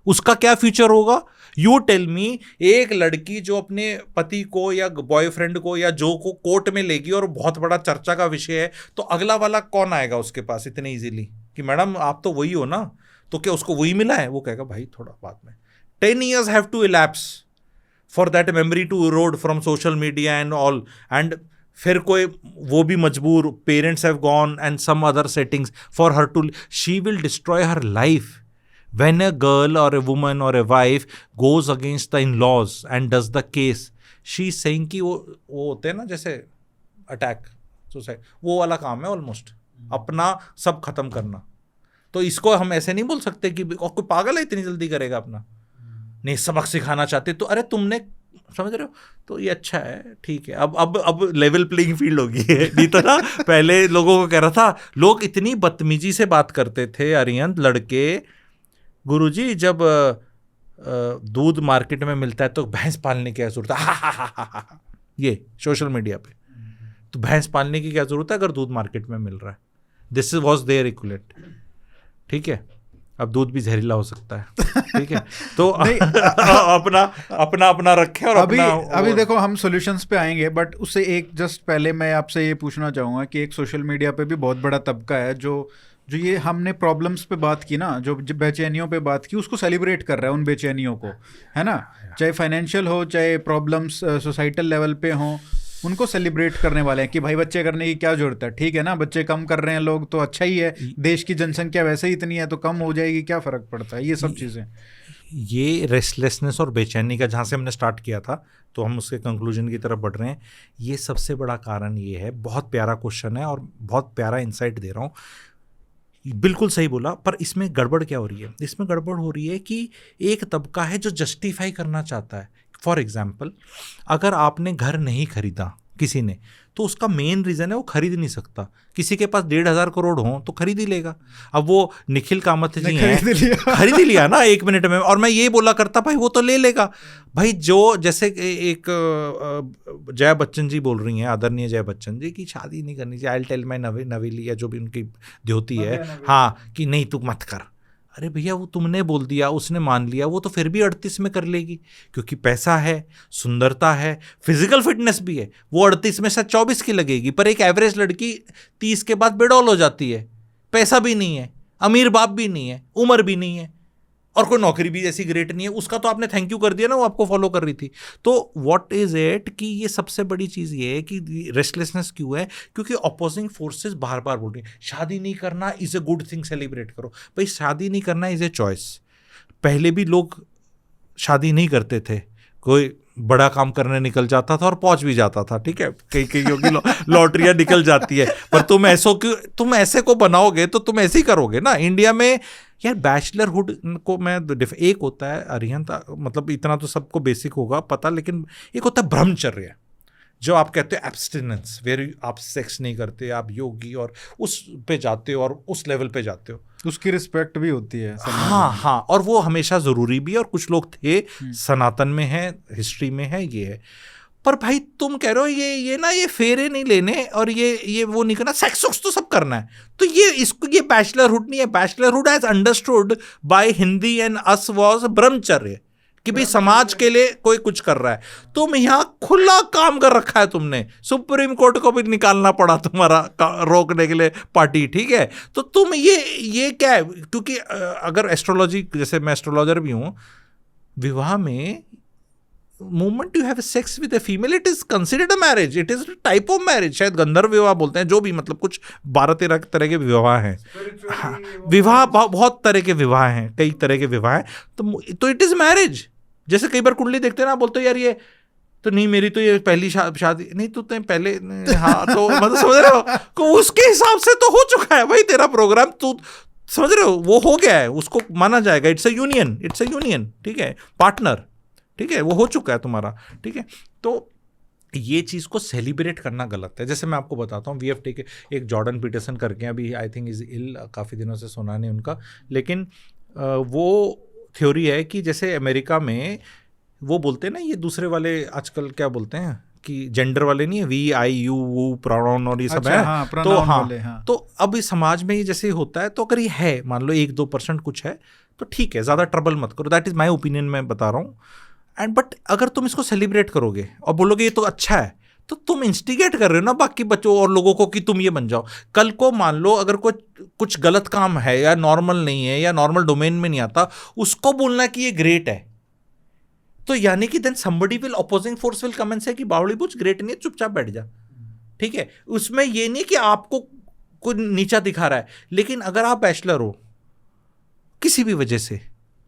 उसका क्या फ्यूचर होगा? You tell me. एक लड़की जो अपने पति को या बॉयफ्रेंड को या जो को कोर्ट में लेगी और बहुत बड़ा चर्चा का विषय है, तो अगला वाला कौन आएगा उसके पास इतने इजीली कि मैडम आप तो वही हो ना, तो क्या उसको वही मिला है? वो कहेगा भाई थोड़ा बाद में। 10 years have to elapse for that memory to erode from social media and all, and फिर कोई वो भी मजबूर, parents have gone and some other settings for her too, she will destroy her life. When a girl or a woman or a wife goes against the in-laws and does the case, she is saying कि वो होते हैं ना जैसे attack suicide, वो वाला काम है ऑलमोस्ट, अपना सब खत्म करना। तो इसको हम ऐसे नहीं बोल सकते कि कोई पागल है इतनी जल्दी करेगा अपना, नहीं सबक सिखाना चाहते तो अरे तुमने, समझ रहे हो? तो ये अच्छा है, ठीक है। अब लेवल प्लेइंग फील्ड होगी। नहीं तो ना पहले लोगों को कह रहा था, लोग इतनी बदतमीजी से बात करते थे अरियंत, लड़के, गुरुजी जब दूध मार्केट में मिलता है तो भैंस पालने की क्या जरूरत है? ये सोशल मीडिया पे, तो भैंस पालने की क्या जरूरत है अगर दूध मार्केट में मिल रहा है? दिस वाज देयर इक्विवेलेंट, ठीक है। अब दूध भी जहरीला हो सकता है, ठीक है। तो अपना रखें। और अभी देखो हम सॉल्यूशंस पे आएंगे, बट उससे एक जस्ट पहले मैं आपसे ये पूछना चाहूँगा कि एक सोशल मीडिया पे भी बहुत बड़ा तबका है जो ये हमने प्रॉब्लम्स पे बात की ना, जो बेचैनियों पे बात की, उसको सेलिब्रेट कर रहा है उन बेचैनियों को, है ना, चाहे फाइनेंशियल हो चाहे प्रॉब्लम्स सोसाइटल लेवल पे हो, उनको सेलिब्रेट करने वाले हैं कि भाई बच्चे करने की क्या जरूरत है, ठीक है ना, बच्चे कम कर रहे हैं लोग तो अच्छा ही है, देश की जनसंख्या वैसे ही इतनी है तो कम हो जाएगी, क्या फ़र्क पड़ता है, ये सब चीज़ें। ये रेस्टलेसनेस और बेचैनी का जहाँ से हमने स्टार्ट किया था तो हम उसके कंक्लूजन की तरफ बढ़ रहे हैं। ये सबसे बड़ा कारण ये है। बहुत प्यारा क्वेश्चन है और बहुत प्यारा इंसाइट दे रहा हूँ, बिल्कुल सही बोला। पर इसमें गड़बड़ क्या हो रही है? इसमें गड़बड़ हो रही है कि एक तबका है जो जस्टिफाई करना चाहता है। फॉर एग्जाम्पल, अगर आपने घर नहीं खरीदा किसी ने, तो उसका मेन रीज़न है वो खरीद नहीं सकता। किसी के पास 1,500 करोड़ हो तो खरीद ही लेगा। अब वो निखिल कामत जी हैं, खरीद ही लिया ना 1 मिनट में, और मैं ये बोला करता भाई वो तो ले लेगा भाई। जो जैसे एक जया बच्चन जी बोल रही हैं, आदरणीय जया बच्चन जी, की शादी नहीं करनी चाहिए, आई टेल माय नवेली या जो भी उनकी द्योती है, हाँ, कि नहीं तू मत कर। अरे भैया वो तुमने बोल दिया, उसने मान लिया, वो तो फिर भी 38 में कर लेगी, क्योंकि पैसा है, सुंदरता है, फिजिकल फिटनेस भी है। वो 38 में शायद 24 की लगेगी, पर एक एवरेज लड़की 30 के बाद बेडौल हो जाती है। पैसा भी नहीं है, अमीर बाप भी नहीं है, उम्र भी नहीं है, और कोई नौकरी भी ऐसी ग्रेट नहीं है, उसका तो आपने थैंक यू कर दिया ना, वो आपको फॉलो कर रही थी। तो व्हाट इज इट कि ये सबसे बड़ी चीज़ ये है कि रेस्टलेसनेस क्यों है? क्योंकि अपोजिंग फोर्सेस बार बार बोल रही हैं शादी नहीं करना is a good thing, celebrate करो। भाई शादी नहीं करना इज़ ए चॉइस। पहले भी लोग शादी नहीं करते थे, कोई बड़ा काम करने निकल जाता था और पहुंच भी जाता था, ठीक है, कई की लॉटरियां निकल जाती है। पर तुम ऐसे को बनाओगे तो तुम ऐसे ही करोगे ना। इंडिया में यार बैचलरहुड को मैं एक होता है अरिहंत, मतलब इतना तो सबको बेसिक होगा पता, लेकिन एक होता है ब्रह्मचर्य, जो आप कहते हो एब्स्टिनेंस, वेर आप सेक्स नहीं करते, आप योगी और उस पे जाते हो और उस लेवल पे जाते हो, उसकी रिस्पेक्ट भी होती है। हाँ, और वो हमेशा ज़रूरी भी है, और कुछ लोग थे, सनातन में है, हिस्ट्री में है, ये है। पर भाई तुम कह रहे हो ये ना, ये फेरे नहीं लेने और ये वो नहीं करना, सेक्स तो सब करना है, तो ये बैचलरहुड नहीं है। Bachelorhood as understood by Hindi and us was ब्रह्मचर्य, कि भाई समाज के लिए कोई कुछ कर रहा है। तुम यहाँ खुला काम कर रखा है तुमने, सुप्रीम कोर्ट को भी निकालना पड़ा तुम्हारा रोकने के लिए पार्टी, ठीक है। तो तुम ये क्या है? क्योंकि अगर एस्ट्रोलॉजी, जैसे मैं एस्ट्रोलॉजर भी हूँ, विवाह में moment you have sex with a female, it is considered a marriage, it is type of marriage. शायद गंधर्व विवाह बोलते हैं, जो भी, मतलब कुछ 12-13 तरह के विवाह हैं। हाँ, विवाह बहुत तरह के विवाह हैं, कई तरह के विवाह हैं, तो इट इज मैरिज। जैसे कई बार कुंडली देखते हैं ना, बोलते यार ये तो नहीं, मेरी तो ये पहली शादी नहीं, तो पहले, हाँ, तो मतलब समझ रहे हो, तो उसके हिसाब से तो हो चुका है भाई तेरा प्रोग्राम, तू समझ रहे हो, वो हो गया है, उसको माना जाएगा, इट्स अ यूनियन, ठीक है, पार्टनर, ठीक है, वो हो चुका है तुम्हारा, ठीक है। तो ये चीज़ को सेलिब्रेट करना गलत है। जैसे मैं आपको बताता हूँ, VFT के एक जॉर्डन पीटरसन करके, अभी आई थिंक इज इल, काफ़ी दिनों से सुना नहीं उनका, लेकिन वो थ्योरी है कि जैसे अमेरिका में वो बोलते हैं ना, ये दूसरे वाले आजकल क्या बोलते हैं कि जेंडर वाले नहीं है, वी आई यू वो प्रोनाउन और ये सब है। हाँ, तो हाँ वाले, हाँ। तो अब इस समाज में ये जैसे होता है, तो अगर ये है मान लो 1-2% कुछ है तो ठीक है, ज़्यादा ट्रबल मत करो, दैट इज़ माई ओपिनियन, मैं बता रहा हूँ। एंड बट अगर तुम इसको सेलिब्रेट करोगे और बोलोगे ये तो अच्छा है, तो तुम इंस्टिगेट कर रहे हो ना बाकी बच्चों और लोगों को कि तुम ये बन जाओ। कल को मान लो अगर कुछ गलत काम है या नॉर्मल नहीं है या नॉर्मल डोमेन में नहीं आता, उसको बोलना कि ये ग्रेट है, तो यानी कि then somebody will opposing force will come and say कि बावली कुछ ग्रेट नहीं है, चुपचाप बैठ जा, ठीक है। उसमें ये नहीं कि आपको कोई नीचा दिखा रहा है, लेकिन अगर आप बैचलर हो किसी भी वजह से,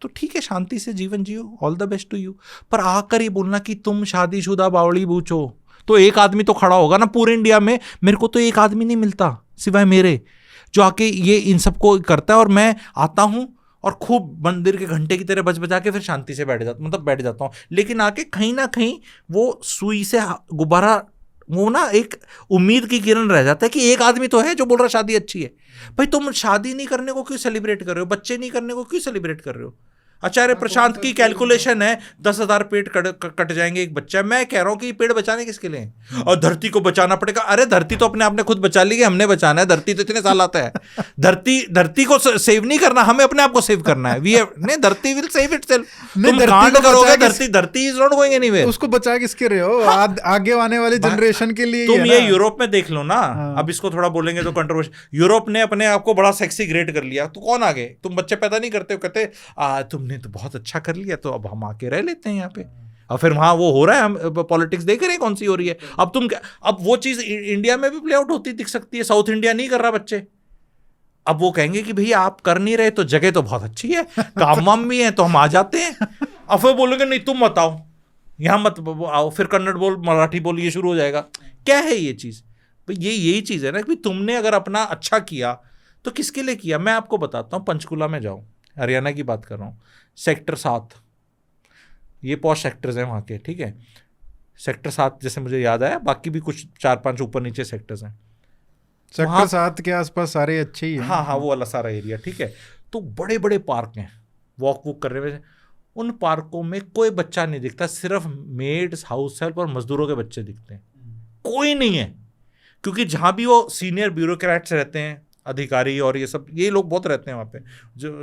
तो ठीक है, शांति से जीवन जियो, all the best to you. पर आकर ये बोलना कि तुम शादीशुदा बावड़ी बूच हो, तो एक आदमी तो खड़ा होगा ना पूरे इंडिया में। मेरे को तो एक आदमी नहीं मिलता सिवाय मेरे जो आके ये इन सबको करता है, और मैं आता हूँ और खूब मंदिर के घंटे की तरह बजा के फिर शांति से बैठ जाता हूँ। लेकिन आके कहीं ना कहीं वो सुई से गुब्बारा, वो ना एक उम्मीद की किरण रह जाता है कि एक आदमी तो है जो बोल रहा शादी अच्छी है। भाई तुम शादी नहीं करने को क्यों सेलिब्रेट कर रहे हो, बच्चे नहीं करने को क्यों सेलिब्रेट कर रहे हो? आचार्य प्रशांत की कैलकुलेशन है 10,000 पेड़ कट जाएंगे एक बच्चा। मैं कह रहा हूँ कि पेड़ बचाने किसके लिए हैं? और धरती को बचाना पड़ेगा। अरे धरती तो अपने आपने खुद बचा ली है, हमने बचाना है। धरती तो इतने साल आता है, धरती को सेव नहीं करना, हमें अपने आप को सेव करना है। नहीं, धरती विल सेव इटसेल्फ। तुम कांड करोगे, धरती इज नॉट गोइंग एनीवेयर। उसको बचा किसके रहे हो? आगे आने वाली जनरेशन के लिए। तुम ये यूरोप में देख लो ना। अब इसको थोड़ा बोलेंगे तो कंट्रोवर्शियल। यूरोप ने अपने आप को बड़ा सेक्सी ग्रेड कर लिया, तो कौन आगे? तुम बच्चे पैदा नहीं करते हो, कहते तुमने तो बहुत अच्छा कर लिया, तो अब हम आके रह लेते हैं यहाँ पे। और फिर वहां वो हो रहा है, हम पॉलिटिक्स देख रहे हैं कौन सी हो रही है। अब वो चीज इंडिया में भी प्ले आउट होती दिख सकती है। साउथ इंडिया नहीं कर रहा बच्चे, अब वो कहेंगे कि भैया आप कर नहीं रहे, तो जगह तो बहुत अच्छी है, काम वाम भी है, तो हम आ जाते हैं। अब फिर बोलोगे नहीं तुम मत आओ, यहाँ मत आओ, फिर कन्नड़ बोल, मराठी बोल, ये शुरू हो जाएगा। क्या है ये चीज? भाई यही चीज है ना कि तुमने अगर अपना अच्छा किया तो किसके लिए किया? मैं आपको बताता हूँ, पंचकुला में जाओ, हरियाणा की बात कर रहा हूँ, सेक्टर 7, ये पॉश सेक्टर्स हैं वहाँ के, ठीक है। सेक्टर 7 जैसे मुझे याद आया, बाकी भी कुछ 4-5 ऊपर नीचे सेक्टर्स हैं। सेक्टर 7 के आसपास सारे अच्छे ही हैं। हाँ, वो वाला सारा एरिया, ठीक है। तो बड़े बड़े पार्क हैं, वॉक करने में। उन पार्कों में कोई बच्चा नहीं दिखता, सिर्फ मेड्स, हाउस हेल्प और मजदूरों के बच्चे दिखते हैं, कोई नहीं है। क्योंकि जहाँ भी वो सीनियर ब्यूरोक्रेट्स रहते हैं, अधिकारी और ये लोग बहुत रहते हैं वहाँ पे,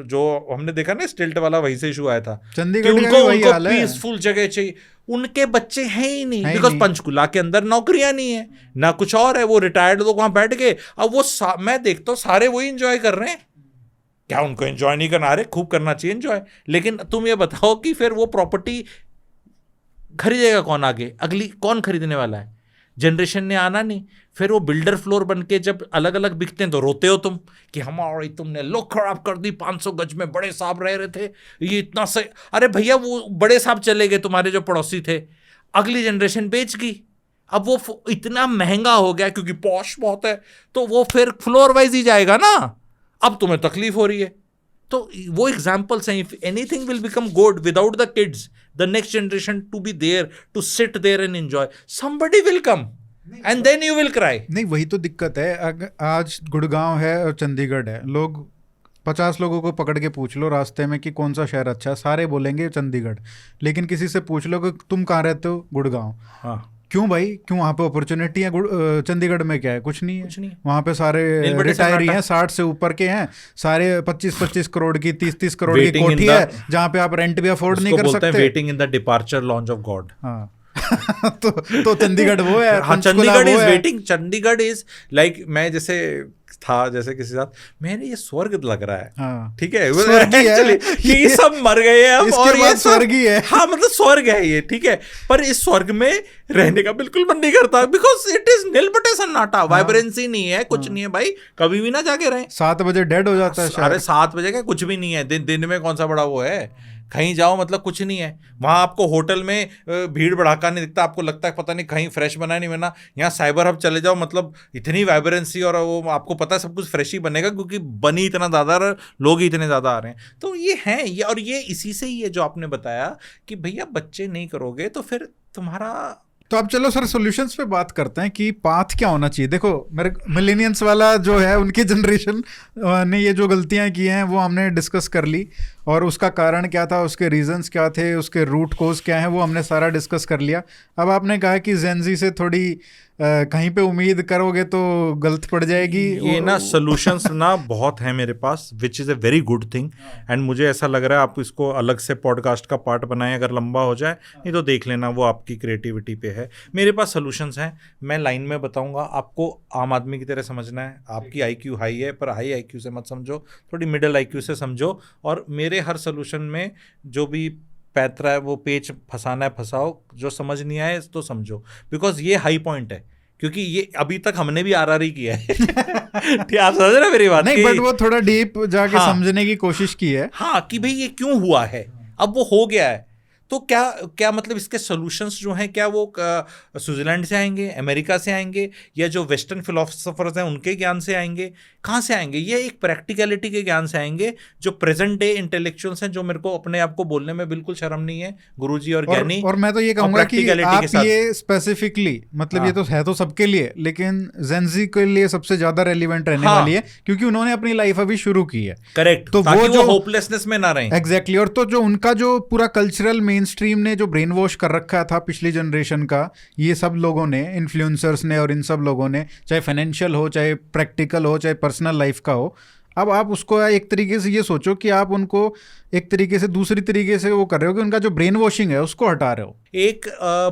जो हमने देखा ना स्टिल्ट वाला, वहीं से इशू आया था। चंडीगढ़ उनको पीसफुल जगह चाहिए, उनके बच्चे हैं ही नहीं, बिकॉज पंचकुला के अंदर नौकरियां नहीं है ना कुछ और है। वो रिटायर्ड लोग वहां बैठ गए। अब वो मैं देखता हूँ सारे वही एंजॉय कर रहे हैं। क्या उनको एंजॉय नहीं करना? रहे खूब करना चाहिए एंजॉय। लेकिन तुम ये बताओ कि फिर वो प्रॉपर्टी खरीदेगा कौन? आगे अगली कौन खरीदने वाला है? जनरेशन ने आना नहीं। फिर वो बिल्डर फ्लोर बन के जब अलग अलग बिकते हैं तो रोते हो तुम कि हमारी तुमने लोग खराब कर दी, 500 गज में बड़े साहब रह रहे थे, ये इतना सही। अरे भैया वो बड़े साहब चले गए, तुम्हारे जो पड़ोसी थे, अगली जनरेशन बेच गई। अब वो इतना महंगा हो गया क्योंकि पॉश बहुत है, तो वो फिर फ्लोर वाइज ही जाएगा ना। अब तुम्हें तकलीफ हो रही है। तो वो एग्जाम्पल्स हैं। If anything will become good without the kids, the next generation to be there, to sit there and enjoy, somebody will come and then you will cry. नहीं, वही तो दिक्कत है। आज गुड़गांव है और चंडीगढ़ है, लोग 50 लोगों को पकड़ के पूछ लो रास्ते में कि कौन सा शहर अच्छा है, सारे बोलेंगे चंडीगढ़। लेकिन किसी से पूछ लो कि तुम कहाँ रहते हो? गुड़गांव। हाँ, क्यों भाई? क्यों? वहाँ पे अपॉर्चुनिटी है। चंडीगढ़ में क्या है? कुछ नहीं है। वहाँ पे सारे रिटायरी हैं, 60 से ऊपर के हैं, सारे 25-25 करोड़ की, 30-30 करोड़ की कोठी है, जहाँ पे आप रेंट भी अफोर्ड नहीं कर सकते। Waiting in the departure launch of God. हाँ। तो चंडीगढ़ वो है। हाँ, Chandigarh is waiting. Chandigarh is like, मैं जैसे किसी साथ, मैंने ये स्वर्ग लग रहा है, ठीक है, ये सब मर गए हैं और ये स्वर्ग ही है। हाँ, मतलब स्वर्ग है ये, ठीक है। पर इस स्वर्ग में रहने का बिल्कुल मन नहीं करता, बिकॉज इट इज नील बटे सन्नाटा, वाइब्रेंसी नहीं है, कुछ नहीं है भाई, कभी भी ना जाके रहे। 7 बजे डेड हो जाता है। अरे 7 बजे का कुछ भी नहीं है। दिन में कौन सा बड़ा वो है? कहीं जाओ मतलब कुछ नहीं है वहाँ। आपको होटल में भीड़ भड़ाका नहीं दिखता, आपको लगता है पता नहीं कहीं फ्रेश बना नहीं बना। यहाँ साइबर हब चले जाओ, मतलब इतनी वाइब्रेंसी, और वो आपको पता है सब कुछ फ्रेश ही बनेगा क्योंकि बनी इतना ज़्यादा, लोग ही इतने ज़्यादा आ रहे हैं। तो ये हैं ये, और ये इसी से ही है जो आपने बताया कि भैया बच्चे नहीं करोगे तो फिर तुम्हारा तो अब चलो सर सॉल्यूशंस पे बात करते हैं कि पाथ क्या होना चाहिए। देखो मेरे मिलेनियंस वाला जो है उनकी जनरेशन ने ये जो गलतियां की हैं वो हमने डिस्कस कर ली, और उसका कारण क्या था, उसके रीजंस क्या थे, उसके रूट कोज क्या है, वो हमने सारा डिस्कस कर लिया। अब आपने कहा कि जेनजी से थोड़ी कहीं पे उम्मीद करोगे तो गलत पड़ जाएगी। ये ना सॉल्यूशंस ना बहुत है मेरे पास, which is a very good thing, and मुझे ऐसा लग रहा है आप इसको अलग से पॉडकास्ट का पार्ट बनाएं अगर लंबा हो जाए, नहीं तो देख लेना, वो आपकी क्रिएटिविटी पे है। मेरे पास सॉल्यूशंस हैं, मैं लाइन में बताऊंगा, आपको आम आदमी की तरह समझना है। आपकी आईक्यू हाई है पर हाई आईक्यू से मत समझो, थोड़ी मिडिल आईक्यू से समझो, और मेरे हर सॉल्यूशन में जो भी पैतरा है वो पेच फंसाना है फंसाओ, जो समझ नहीं आए तो समझो, बिकॉज ये हाई पॉइंट है, क्योंकि ये अभी तक हमने भी आरआरई किया है। ठीक, आप समझ रहे मेरी बात? नहीं, बट वो थोड़ा डीप जाके हाँ, समझने की कोशिश की है। हाँ, कि भाई ये क्यों हुआ है, अब वो हो गया है, तो क्या क्या मतलब इसके सॉल्यूशंस जो हैं, क्या वो स्विट्जरलैंड से आएंगे, अमेरिका से आएंगे, या जो वेस्टर्न फिलोसफर्स हैं उनके ज्ञान से आएंगे, कहाँ से आएंगे? ये एक प्रैक्टिकलिटी के ज्ञान से आएंगे, जो प्रेजेंट डे इंटेलेक्चुअल्स हैं, जो मेरे को अपने आप को बोलने में बिल्कुल शर्म नहीं है, गुरुजी और ज्ञानी। और मैं तो ये कहूंगा कि आप ये स्पेसिफिकली मतलब हाँ, ये तो है तो सबके लिए, लेकिन जेनजी के लिए सबसे ज्यादा रेलिवेंट रहने हाँ, वाली है, क्योंकि उन्होंने अपनी लाइफ अभी शुरू की है। करेक्ट, तो ताकि वो जो होपलेसनेस में ना रहें। एग्जैक्टली और तो जो उनका जो पूरा कल्चरल मेन स्ट्रीम ने जो ब्रेन वॉश कर रखा था पिछली जनरेशन का, ये सब लोगों ने, इन्फ्लुएंसर्स ने और इन सब लोगों ने, चाहे फाइनेंशियल हो, चाहे प्रैक्टिकल हो, चाहे पर्सनल लाइफ का हो, अब आप उसको एक तरीके से ये सोचो कि आप उनको एक तरीके से दूसरी तरीके से वो कर रहे हो कि उनका जो ब्रेन वॉशिंग है उसको हटा रहे हो। एक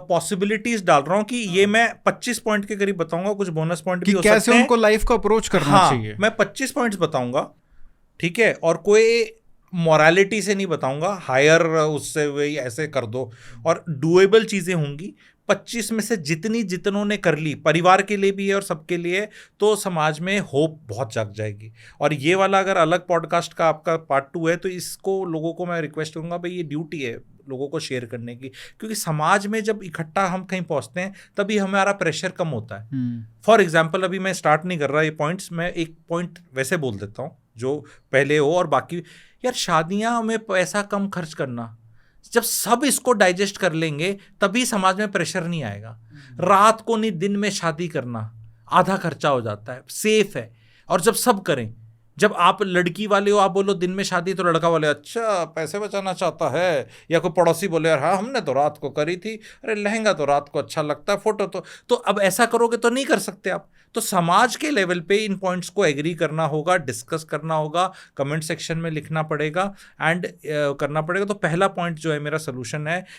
पॉसिबिलिटीज डाल रहा हूं कि ये मैं 25 पॉइंट के करीब बताऊंगा, कुछ बोनस पॉइंट भी हो सकते हैं, कैसे उनको लाइफ को अप्रोच करना चाहिए। मैं 25 पॉइंट्स बताऊंगा, ठीक है, और कोई मॉरालिटी से नहीं बताऊंगा, हायर उससे वही ऐसे कर दो, और डुएबल चीजें होंगी। 25 में से जितनों ने कर ली, परिवार के लिए भी है और सबके लिए, तो समाज में होप बहुत जाग जाएगी। और ये वाला अगर अलग पॉडकास्ट का आपका पार्ट 2 है, तो इसको लोगों को मैं रिक्वेस्ट करूंगा, भाई ये ड्यूटी है लोगों को शेयर करने की, क्योंकि समाज में जब इकट्ठा हम कहीं पहुंचते हैं तभी हमारा प्रेशर कम होता है। फॉर एग्जाम्पल, अभी मैं स्टार्ट नहीं कर रहा ये पॉइंट्स, मैं एक पॉइंट वैसे बोल देता हूँ जो पहले हो, और बाकी यार शादियां में पैसा कम खर्च करना, जब सब इसको डाइजेस्ट कर लेंगे तभी समाज में प्रेशर नहीं आएगा। रात को नहीं, दिन में शादी करना, आधा खर्चा हो जाता है, सेफ है। और जब सब करें, जब आप लड़की वाले हो, आप बोलो दिन में शादी, तो लड़का वाले अच्छा पैसे बचाना चाहता है, या कोई पड़ोसी बोले यार हाँ हमने तो रात को करी थी, अरे लहंगा तो रात को अच्छा लगता है, फोटो तो अब ऐसा करोगे तो नहीं कर सकते आप। तो समाज के लेवल पे इन पॉइंट्स को एग्री करना होगा, डिस्कस करना होगा, कमेंट सेक्शन में लिखना पड़ेगा एंड करना पड़ेगा। तो पहला पॉइंट जो है मेरा सोल्यूशन है